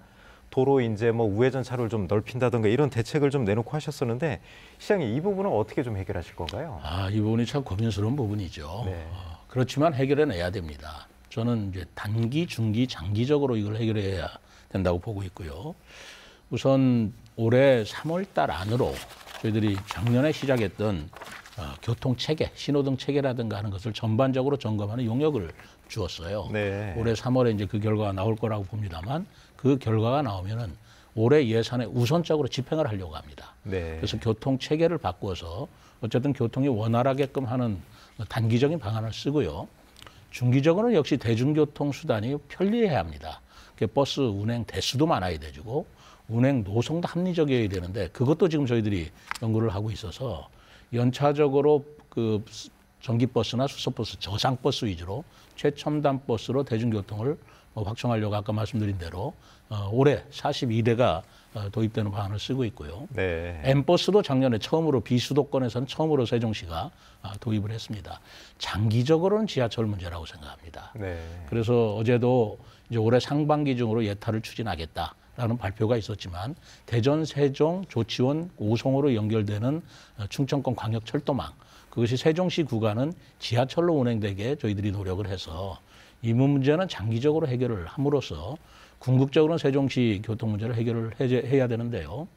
도로 이제 뭐 우회전 차로를 좀 넓힌다든가 이런 대책을 좀 내놓고 하셨었는데 시장님 이 부분은 어떻게 좀 해결하실 건가요? 이 부분이 참 고민스러운 부분이죠. 네. 그렇지만 해결해내야 됩니다. 저는 이제 단기, 중기, 장기적으로 이걸 해결해야 된다고 보고 있고요. 우선 올해 3월 달 안으로 저희들이 작년에 시작했던 교통 체계, 신호등 체계라든가 하는 것을 전반적으로 점검하는 용역을 주었어요. 네. 올해 3월에 이제 그 결과가 나올 거라고 봅니다만 그 결과가 나오면은 올해 예산에 우선적으로 집행을 하려고 합니다. 네. 그래서 교통 체계를 바꾸어서 어쨌든 교통이 원활하게끔 하는 단기적인 방안을 쓰고요. 중기적으로는 역시 대중교통 수단이 편리해야 합니다. 버스 운행 대수도 많아야 되고 운행 노선도 합리적이어야 되는데 그것도 지금 저희들이 연구를 하고 있어서 연차적으로 그 전기버스나 수소버스, 저상버스 위주로 최첨단 버스로 대중교통을 확충하려고 아까 말씀드린 대로 올해 42대가 도입되는 방안을 쓰고 있고요. 네. M버스도 작년에 처음으로 비수도권에서는 처음으로 세종시가 도입을 했습니다. 장기적으로는 지하철 문제라고 생각합니다. 네. 그래서 어제도 이제 올해 상반기 중으로 예타를 추진하겠다라는 발표가 있었지만 대전, 세종, 조치원, 오송으로 연결되는 충청권 광역철도망 그것이 세종시 구간은 지하철로 운행되게 저희들이 노력을 해서 이 문제는 장기적으로 해결을 함으로써 궁극적으로는 세종시 교통 문제를 해결을 해야 되는데요.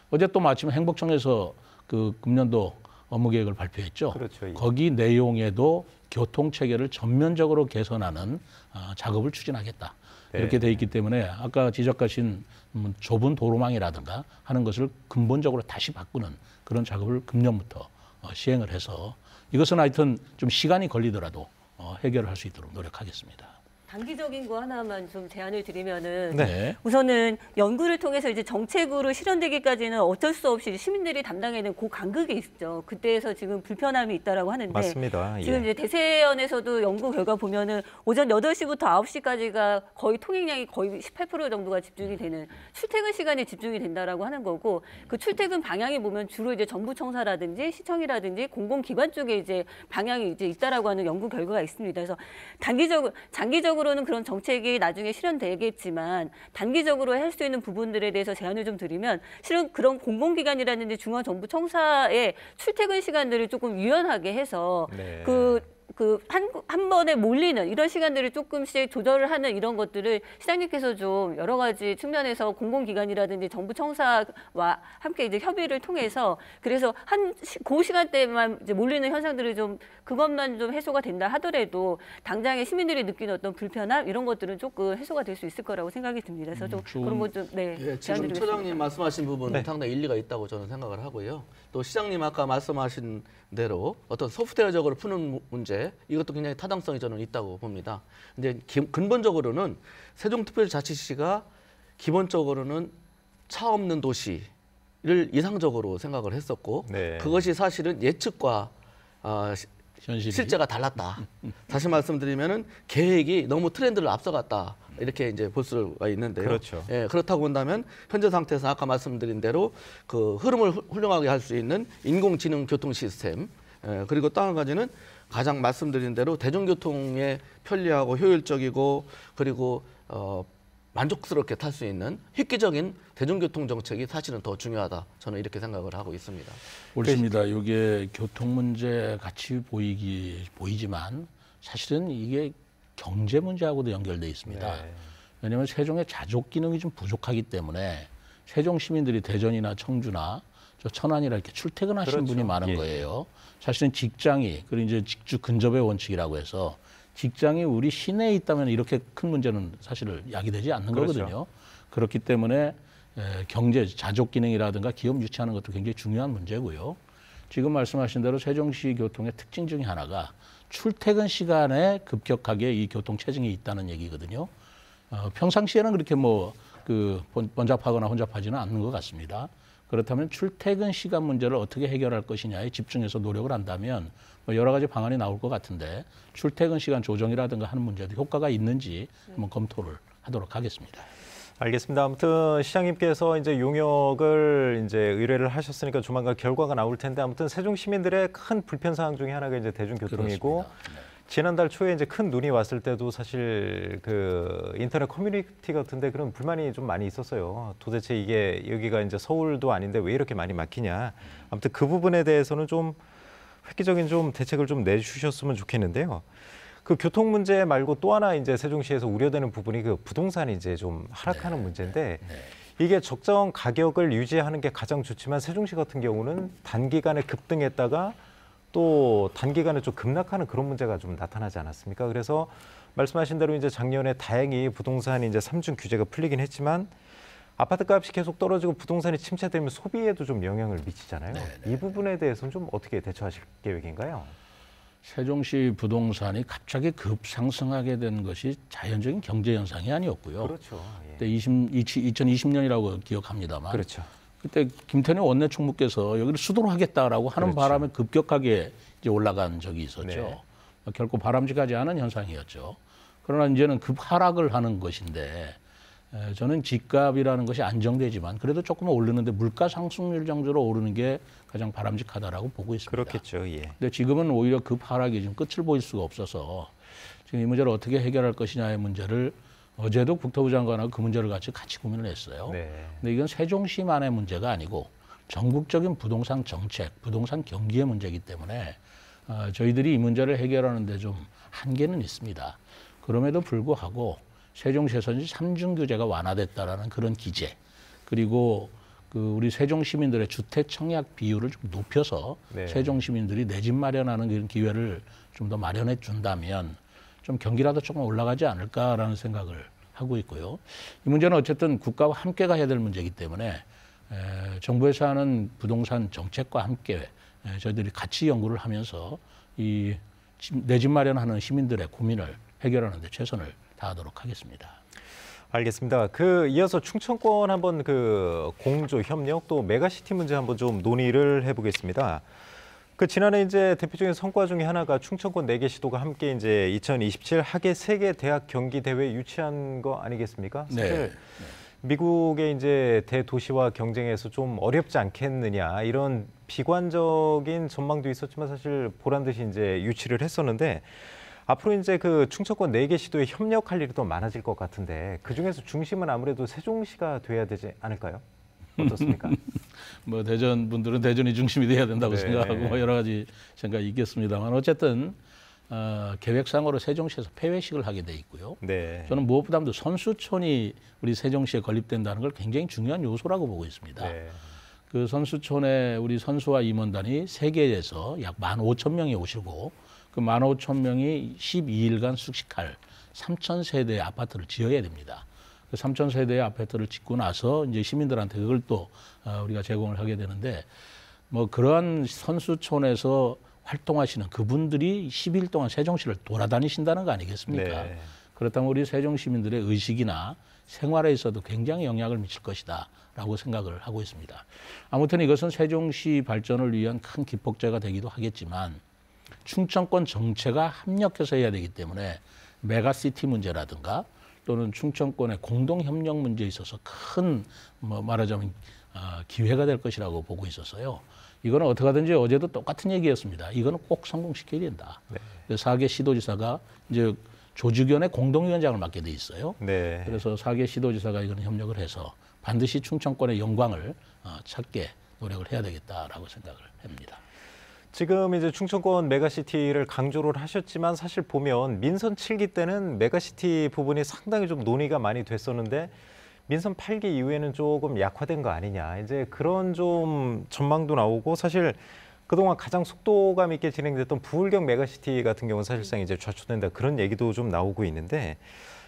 어제 또 마침 행복청에서 그 금년도 업무 계획을 발표했죠. 그렇죠. 예. 거기 내용에도 교통 체계를 전면적으로 개선하는 작업을 추진하겠다. 네. 이렇게 돼 있기 때문에 아까 지적하신 좁은 도로망이라든가 하는 것을 근본적으로 다시 바꾸는 그런 작업을 금년부터 시행을 해서 이것은 하여튼 좀 시간이 걸리더라도 해결을 할 수 있도록 노력하겠습니다. 단기적인 거 하나만 좀 제안을 드리면은 네. 우선은 연구를 통해서 이제 정책으로 실현되기까지는 어쩔 수 없이 시민들이 담당해야 되는 그 간극이 있죠. 그때에서 지금 불편함이 있다라고 하는데 맞습니다. 지금 이제 대세연에서도 연구 결과 보면은 오전 8시부터 9시까지가 거의 통행량이 거의 18% 정도가 집중이 되는 출퇴근 시간에 집중이 된다라고 하는 거고 그 출퇴근 방향이 보면 주로 이제 정부청사라든지 시청이라든지 공공기관 쪽에 이제 방향이 이제 있다라고 하는 연구 결과가 있습니다. 그래서 장기적으로는 그런 정책이 나중에 실현되겠지만 단기적으로 할 수 있는 부분들에 대해서 제안을 좀 드리면 실은 그런 공공기관이라든지 중앙정부청사의 출퇴근 시간들을 조금 유연하게 해서 네. 한 번에 몰리는 이런 시간들을 조금씩 조절을 하는 이런 것들을 시장님께서 좀 여러 가지 측면에서 공공기관이라든지 정부청사와 함께 이제 협의를 통해서 그래서 그 시간대만 이제 몰리는 현상들을 좀 그것만 좀 해소가 된다 하더라도 당장에 시민들이 느끼는 어떤 불편함 이런 것들은 조금 해소가 될 수 있을 거라고 생각이 듭니다. 그래서 좀 그런 것 좀 지금 제안드리겠습니다. 처장님 말씀하신 부분은 네. 상당히 일리가 있다고 저는 생각을 하고요. 또 시장님 아까 말씀하신 대로 어떤 소프트웨어적으로 푸는 문제 이것도 굉장히 타당성이 저는 있다고 봅니다. 근데 근본적으로는 세종특별자치시가 기본적으로는 차 없는 도시를 이상적으로 생각을 했었고 네. 그것이 사실은 예측과 현실이. 실제가 달랐다. 다시 말씀드리면은 계획이 너무 트렌드를 앞서갔다. 이렇게 이제 볼 수가 있는데요. 그렇죠. 예, 그렇다고 본다면 현재 상태에서 아까 말씀드린 대로 그 흐름을 훌륭하게 할 수 있는 인공지능 교통 시스템, 그리고 또 한 가지는 가장 말씀드린 대로 대중교통에 편리하고 효율적이고 그리고 만족스럽게 탈 수 있는 획기적인 대중교통 정책이 사실은 더 중요하다. 저는 이렇게 생각을 하고 있습니다. 옳습니다. 이게 교통 문제 같이 보이지만 사실은 이게 경제 문제하고도 연결돼 있습니다. 네. 왜냐하면 세종의 자족 기능이 좀 부족하기 때문에 세종 시민들이 대전이나 청주나 저 천안이라 이렇게 출퇴근하시는 그렇죠. 분이 많은 예. 거예요. 사실은 직장이 그리고 이제 직주 근접의 원칙이라고 해서 직장이 우리 시내에 있다면 이렇게 큰 문제는 사실 야기되지 않는 그렇죠. 거거든요. 그렇기 때문에 경제 자족 기능이라든가 기업 유치하는 것도 굉장히 중요한 문제고요. 지금 말씀하신 대로 세종시 교통의 특징 중에 하나가 출퇴근 시간에 급격하게 이 교통 체증이 있다는 얘기거든요. 평상시에는 그렇게 번잡하거나 혼잡하지는 않는 것 같습니다. 그렇다면 출퇴근 시간 문제를 어떻게 해결할 것이냐에 집중해서 노력을 한다면 여러 가지 방안이 나올 것 같은데 출퇴근 시간 조정이라든가 하는 문제도 효과가 있는지 한번 검토를 하도록 하겠습니다. 알겠습니다. 아무튼 시장님께서 이제 용역을 이제 의뢰를 하셨으니까 조만간 결과가 나올 텐데 아무튼 세종 시민들의 큰 불편 사항 중에 하나가 이제 대중교통이고 그렇습니다. 네. 지난달 초에 이제 큰 눈이 왔을 때도 사실 그 인터넷 커뮤니티 같은데 그런 불만이 좀 많이 있었어요. 도대체 이게 여기가 이제 서울도 아닌데 왜 이렇게 많이 막히냐. 아무튼 그 부분에 대해서는 좀 획기적인 좀 대책을 좀 내주셨으면 좋겠는데요. 그 교통 문제 말고 또 하나 이제 세종시에서 우려되는 부분이 그 부동산이 이제 좀 하락하는 문제인데 이게 적정 가격을 유지하는 게 가장 좋지만 세종시 같은 경우는 단기간에 급등했다가 또 단기간에 좀 급락하는 그런 문제가 좀 나타나지 않았습니까? 그래서 말씀하신 대로 이제 작년에 다행히 부동산이 이제 3중 규제가 풀리긴 했지만 아파트 값이 계속 떨어지고 부동산이 침체되면 소비에도 좀 영향을 미치잖아요. 이 부분에 대해서는 좀 어떻게 대처하실 계획인가요? 세종시 부동산이 갑자기 급상승하게 된 것이 자연적인 경제 현상이 아니었고요. 그렇죠. 예. 그때 2020년이라고 기억합니다만 그렇죠. 그때 김태년 원내 총무께서 여기를 수도로 하겠다라고 하는 그렇죠. 바람에 급격하게 이제 올라간 적이 있었죠. 네. 결코 바람직하지 않은 현상이었죠. 그러나 이제는 급 하락을 하는 것인데 저는 집값이라는 것이 안정되지만 그래도 조금 오르는데 물가 상승률 정도로 오르는 게 가장 바람직하다라고 보고 있습니다. 그렇겠죠. 예. 근데 지금은 오히려 급 하락이 지금 끝을 보일 수가 없어서 지금 이 문제를 어떻게 해결할 것이냐의 문제를 어제도 국토부 장관하고 그 문제를 같이 고민을 했어요. 네. 근데 이건 세종시만의 문제가 아니고 전국적인 부동산 정책, 부동산 경기의 문제이기 때문에 저희들이 이 문제를 해결하는 데 좀 한계는 있습니다. 그럼에도 불구하고 세종시에서 이제 3중 규제가 완화됐다라는 그런 기재, 그리고 우리 세종 시민들의 주택 청약 비율을 좀 높여서 네. 세종 시민들이 내 집 마련하는 그런 기회를 좀 더 마련해 준다면 좀 경기라도 조금 올라가지 않을까라는 생각을 하고 있고요. 이 문제는 어쨌든 국가와 함께 가야 될 문제이기 때문에 정부에서 하는 부동산 정책과 함께 저희들이 같이 연구를 하면서 이 내 집 마련하는 시민들의 고민을 해결하는 데 최선을 다하도록 하겠습니다. 알겠습니다. 이어서 충청권 한번 공조 협력 또 메가시티 문제 한번 좀 논의를 해보겠습니다. 지난해 이제 대표적인 성과 중에 하나가 충청권 4개 시도가 함께 이제 2027 하계 세계 대학 경기 대회 유치한 거 아니겠습니까? 사실 미국의 이제 대도시와 경쟁에서 좀 어렵지 않겠느냐 이런 비관적인 전망도 있었지만 사실 보란 듯이 이제 유치를 했었는데 앞으로 이제 충청권 4개 시도에 협력할 일이 더 많아질 것 같은데 그중에서 중심은 아무래도 세종시가 돼야 되지 않을까요? 어떻습니까? 대전 분들은 대전이 중심이 돼야 된다고 네. 생각하고 여러 가지 생각이 있겠습니다만 어쨌든 계획상으로 세종시에서 폐회식을 하게 돼 있고요. 네. 저는 무엇보다도 선수촌이 우리 세종시에 건립된다는 걸 굉장히 중요한 요소라고 보고 있습니다. 네. 그 선수촌에 우리 선수와 임원단이 세계에서 약 15,000명이 오시고 그 15,000명이 12일간 숙식할 3,000세대의 아파트를 지어야 됩니다. 그 3,000세대의 아파트를 짓고 나서 이제 시민들한테 그걸 또 우리가 제공을 하게 되는데 그러한 선수촌에서 활동하시는 그분들이 10일 동안 세종시를 돌아다니신다는 거 아니겠습니까? 네. 그렇다면 우리 세종 시민들의 의식이나 생활에 있어도 굉장히 영향을 미칠 것이다라고 생각을 하고 있습니다. 아무튼 이것은 세종시 발전을 위한 큰 기폭제가 되기도 하겠지만 충청권 정체가 합력해서 해야 되기 때문에 메가시티 문제라든가 또는 충청권의 공동협력 문제에 있어서 큰 말하자면 기회가 될 것이라고 보고 있었어요. 이거는 어떻게 하든지 어제도 똑같은 얘기였습니다. 이거는 꼭 성공시켜야 된다. 네. 그래서 4개 시도지사가 이제 조직위원회 공동위원장을 맡게 돼 있어요. 네. 그래서 4개 시도지사가 이거는 협력을 해서 반드시 충청권의 영광을 찾게 노력을 해야 되겠다라고 생각을 합니다. 지금 이제 충청권 메가시티를 강조를 하셨지만 사실 보면 민선 7기 때는 메가시티 부분이 상당히 좀 논의가 많이 됐었는데 민선 8기 이후에는 조금 약화된 거 아니냐. 이제 그런 좀 전망도 나오고 사실 그동안 가장 속도감 있게 진행됐던 부울경 메가시티 같은 경우는 사실상 이제 좌초된다 그런 얘기도 좀 나오고 있는데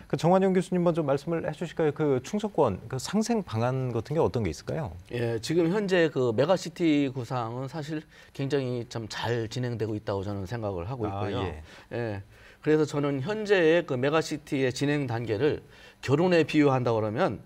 그 정환영 교수님 먼저 말씀을 해주실까요? 그 충청권 그 상생 방안 같은 게 어떤 게 있을까요? 예, 지금 현재 그 메가시티 구상은 사실 굉장히 좀 잘 진행되고 있다고 저는 생각을 하고 있고요. 예. 예, 그래서 저는 현재의 그 메가시티의 진행 단계를 결혼에 비유한다 그러면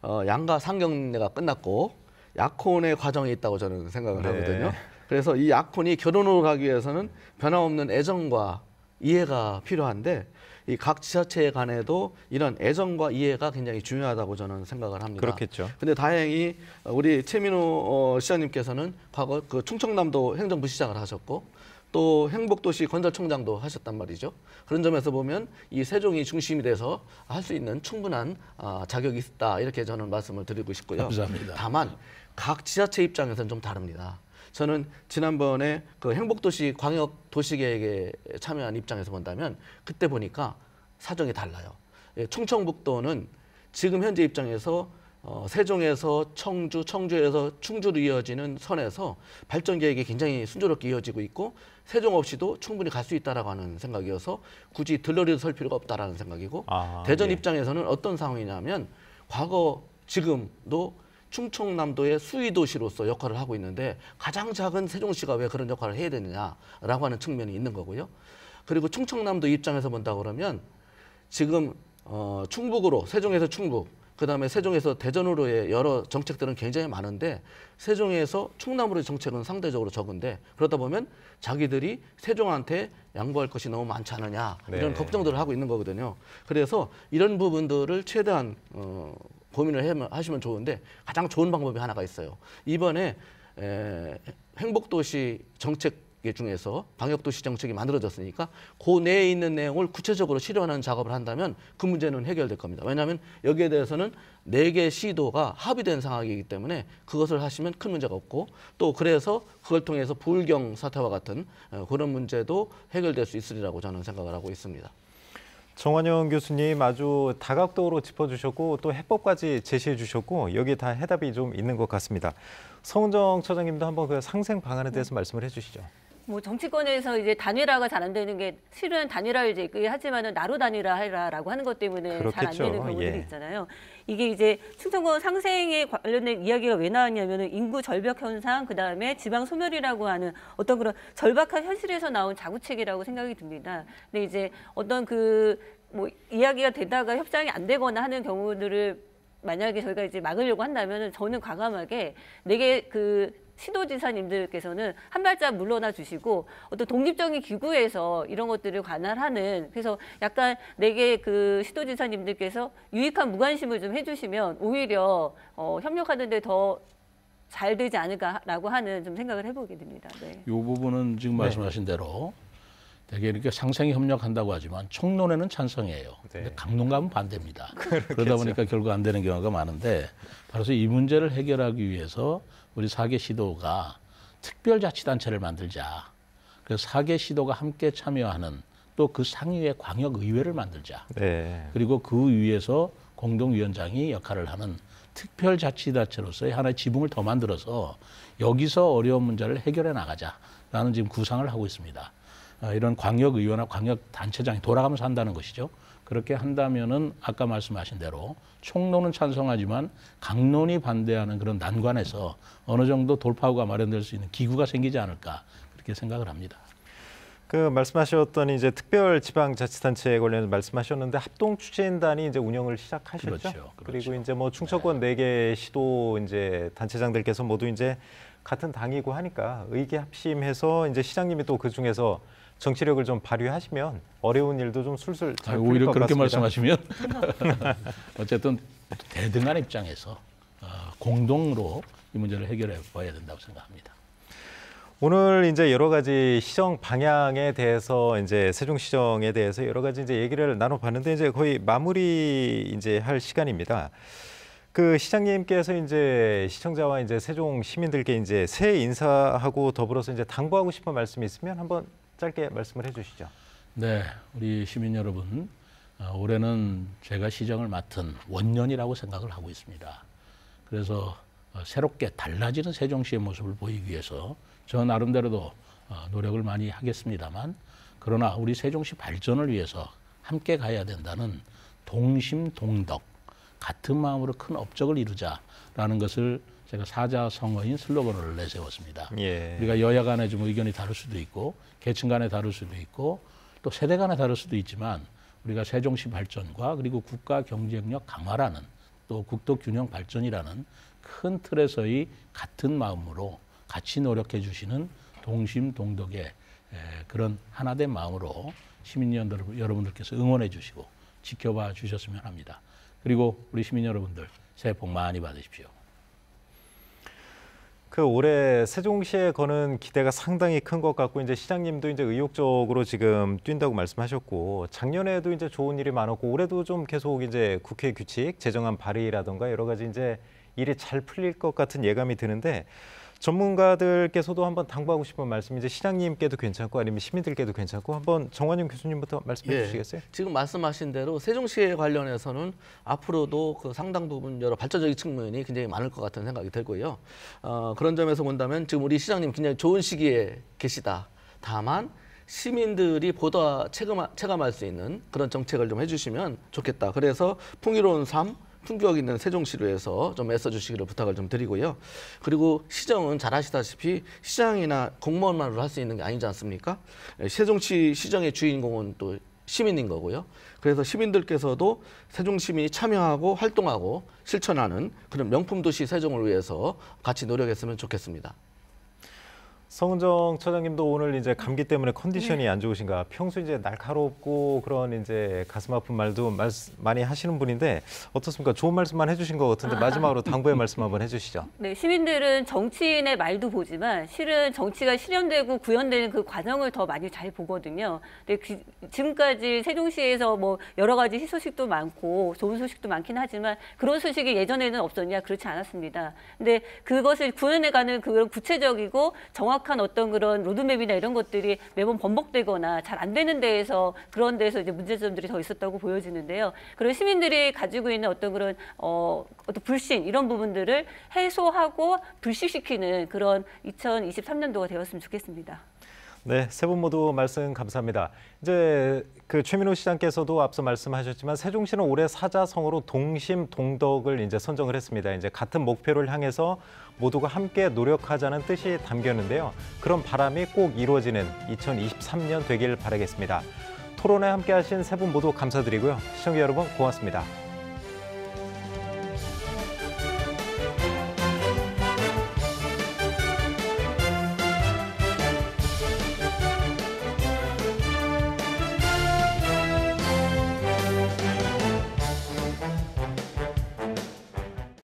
양가 상견례가 끝났고 약혼의 과정에 있다고 저는 생각을 네. 하거든요. 그래서 이 약혼이 결혼으로 가기 위해서는 변함없는 애정과 이해가 필요한데 이 각 지자체 간에도 이런 애정과 이해가 굉장히 중요하다고 저는 생각을 합니다. 그렇겠죠. 근데 다행히 우리 최민호 시장님께서는 과거 그 충청남도 행정부시장을 하셨고 또 행복도시 건설총장도 하셨단 말이죠. 그런 점에서 보면 이 세종이 중심이 돼서 할 수 있는 충분한 자격이 있다 이렇게 저는 말씀을 드리고 싶고요. 감사합니다. 다만 각 지자체 입장에서는 좀 다릅니다. 저는 지난번에 그 행복도시 광역도시계획에 참여한 입장에서 본다면 그때 보니까 사정이 달라요. 예, 충청북도는 지금 현재 입장에서 세종에서 청주, 청주에서 충주로 이어지는 선에서 발전 계획이 굉장히 순조롭게 이어지고 있고 세종 없이도 충분히 갈 수 있다라고 하는 생각이어서 굳이 들러리를 설 필요가 없다라는 생각이고 대전 예. 입장에서는 어떤 상황이냐면 과거 지금도 충청남도의 수위도시로서 역할을 하고 있는데 가장 작은 세종시가 왜 그런 역할을 해야 되느냐라고 하는 측면이 있는 거고요. 그리고 충청남도 입장에서 본다 그러면 지금 충북으로 세종에서 충북 그다음에 세종에서 대전으로의 여러 정책들은 굉장히 많은데 세종에서 충남으로의 정책은 상대적으로 적은데 그러다 보면 자기들이 세종한테 양보할 것이 너무 많지 않느냐 이런 네. 걱정들을 하고 있는 거거든요. 그래서 이런 부분들을 최대한 고민을 하시면 좋은데 가장 좋은 방법이 하나가 있어요. 이번에 행복도시 정책 중에서 방역도시 정책이 만들어졌으니까 그 내에 있는 내용을 구체적으로 실현하는 작업을 한다면 그 문제는 해결될 겁니다. 왜냐하면 여기에 대해서는 4개 시도가 합의된 상황이기 때문에 그것을 하시면 큰 문제가 없고 또 그래서 그걸 통해서 부울경 사태와 같은 그런 문제도 해결될 수 있으리라고 저는 생각을 하고 있습니다. 정환영 교수님 아주 다각도로 짚어주셨고 또 해법까지 제시해 주셨고 여기에 다 해답이 좀 있는 것 같습니다. 성은정 처장님도 한번 그 상생 방안에 대해서 말씀을 해주시죠. 뭐 정치권에서 이제 단일화가 잘 안 되는 게 실은 단일화를 이제 하지만은 나로 단일화해라라고 하는 것 때문에 잘 안 그렇겠죠. 되는 경우들이 예. 있잖아요. 이게 이제 충청권 상생에 관련된 이야기가 왜 나왔냐면은 인구 절벽 현상, 그 다음에 지방 소멸이라고 하는 어떤 그런 절박한 현실에서 나온 자구책이라고 생각이 듭니다. 근데 이제 어떤 뭐 이야기가 되다가 협상이 안 되거나 하는 경우들을 만약에 저희가 이제 막으려고 한다면은 저는 과감하게 내게 시도지사님들께서는 한 발짝 물러나 주시고 어떤 독립적인 기구에서 이런 것들을 관할하는 그래서 약간 내게 시도지사님들께서 유익한 무관심을 좀 해주시면 오히려 협력하는 데 더 잘 되지 않을까라고 하는 좀 생각을 해보게 됩니다. 네. 이 부분은 지금 말씀하신 대로 되게 이렇게 상생이 협력한다고 하지만 총론에는 찬성이에요. 근데 강론 가면 반대입니다. 그러다 보니까 결국 안 되는 경우가 많은데 바로 이 문제를 해결하기 위해서 우리 4개 시도가 특별자치단체를 만들자. 그래서 4개 시도가 함께 참여하는 또 그 상위의 광역의회를 만들자. 네. 그리고 그 위에서 공동위원장이 역할을 하는 특별자치단체로서의 하나의 지붕을 더 만들어서 여기서 어려운 문제를 해결해 나가자라는 지금 구상을 하고 있습니다. 이런 광역의회나 광역단체장이 돌아가면서 한다는 것이죠. 그렇게 한다면은 아까 말씀하신 대로 총론은 찬성하지만 강론이 반대하는 그런 난관에서 어느 정도 돌파구가 마련될 수 있는 기구가 생기지 않을까 그렇게 생각을 합니다. 말씀하셨던 이제 특별지방자치단체에 관련해서 말씀하셨는데 합동추진단이 이제 운영을 시작하셨죠. 그렇죠. 그리고 이제 뭐 충청권 4개 시도 이제 단체장들께서 모두 이제 같은 당이고 하니까 의기 합심해서 이제 시장님이 또 그 중에서 정치력을 좀 발휘하시면 어려운 일도 좀 술술 잘 풀릴 오히려 것 그렇게 같습니다. 말씀하시면 어쨌든 대등한 입장에서 공동으로 이 문제를 해결해 봐야 된다고 생각합니다. 오늘 이제 여러 가지 시정 방향에 대해서 이제 세종시정에 대해서 여러 가지 이제 얘기를 나눠봤는데 이제 거의 마무리 이제 할 시간입니다. 시장님께서 이제 시청자와 이제 세종 시민들께 이제 새해 인사하고 더불어서 이제 당부하고 싶은 말씀이 있으면 한번 짧게 말씀을 해주시죠. 네, 우리 시민 여러분, 올해는 제가 시정을 맡은 원년이라고 생각을 하고 있습니다. 그래서 새롭게 달라지는 세종시의 모습을 보이기 위해서 저 나름대로도 노력을 많이 하겠습니다만, 그러나 우리 세종시 발전을 위해서 함께 가야 된다는 동심동덕, 같은 마음으로 큰 업적을 이루자라는 것을 제가 사자성어인 슬로건을 내세웠습니다. 예. 우리가 여야 간에 좀 의견이 다를 수도 있고 계층 간에 다를 수도 있고 또 세대 간에 다를 수도 있지만, 우리가 세종시 발전과 그리고 국가 경쟁력 강화라는 또 국토 균형 발전이라는 큰 틀에서의 같은 마음으로 같이 노력해 주시는 동심동덕의 그런 하나된 마음으로 시민 여러분들께서 응원해 주시고 지켜봐 주셨으면 합니다. 그리고 우리 시민 여러분들 새해 복 많이 받으십시오. 그 올해 세종시에 거는 기대가 상당히 큰 것 같고, 이제 시장님도 이제 의욕적으로 지금 뛴다고 말씀하셨고, 작년에도 이제 좋은 일이 많았고, 올해도 좀 계속 이제 국회 규칙 제정안 발의라든가 여러 가지 이제 일이 잘 풀릴 것 같은 예감이 드는데, 전문가들께서도 한번 당부하고 싶은 말씀, 이제 시장님께도 괜찮고 아니면 시민들께도 괜찮고, 한번 정관용 교수님부터 말씀해 주시겠어요? 지금 말씀하신 대로 세종시에 관련해서는 앞으로도 그 상당 부분 여러 발전적인 측면이 굉장히 많을 것 같은 생각이 들고요. 그런 점에서 본다면 지금 우리 시장님 굉장히 좋은 시기에 계시다. 다만 시민들이 보다 체감할 수 있는 그런 정책을 좀 해주시면 좋겠다. 그래서 풍요로운 삶, 품격 있는 세종시를 위해서 좀 애써주시기를 부탁을 좀 드리고요. 그리고 시정은 잘 아시다시피 시장이나 공무원만으로 할 수 있는 게 아니지 않습니까? 세종시 시정의 주인공은 또 시민인 거고요. 그래서 시민들께서도 세종 시민이 참여하고 활동하고 실천하는 그런 명품 도시 세종을 위해서 같이 노력했으면 좋겠습니다. 성은정 처장님도 오늘 이제 감기 때문에 컨디션이 안 좋으신가? 평소 이제 날카롭고 그런 이제 가슴 아픈 말도 많이 하시는 분인데 어떻습니까? 좋은 말씀만 해주신 것 같은데 마지막으로 당부의 말씀 한번 해주시죠. 네, 시민들은 정치인의 말도 보지만 실은 정치가 실현되고 구현되는 그 과정을 더 많이 잘 보거든요. 근데 지금까지 세종시에서 뭐 여러 가지 희소식도 많고 좋은 소식도 많긴 하지만 그런 소식이 예전에는 없었냐? 그렇지 않았습니다. 근데 그것을 구현해가는 그런 구체적이고 정확한 어떤 그런 로드맵이나 이런 것들이 매번 번복되거나 잘 안 되는 데에서 그런 데서 이제 문제점들이 더 있었다고 보여지는데요. 그런 시민들이 가지고 있는 어떤 그런 어떤 불신 이런 부분들을 해소하고 불식시키는 그런 2023년도가 되었으면 좋겠습니다. 네, 세 분 모두 말씀 감사합니다. 이제 그 최민호 시장께서도 앞서 말씀하셨지만 세종시는 올해 사자성어로 동심동덕을 이제 선정을 했습니다. 이제 같은 목표를 향해서 모두가 함께 노력하자는 뜻이 담겼는데요. 그런 바람이 꼭 이루어지는 2023년 되길 바라겠습니다. 토론에 함께하신 세 분 모두 감사드리고요. 시청자 여러분 고맙습니다.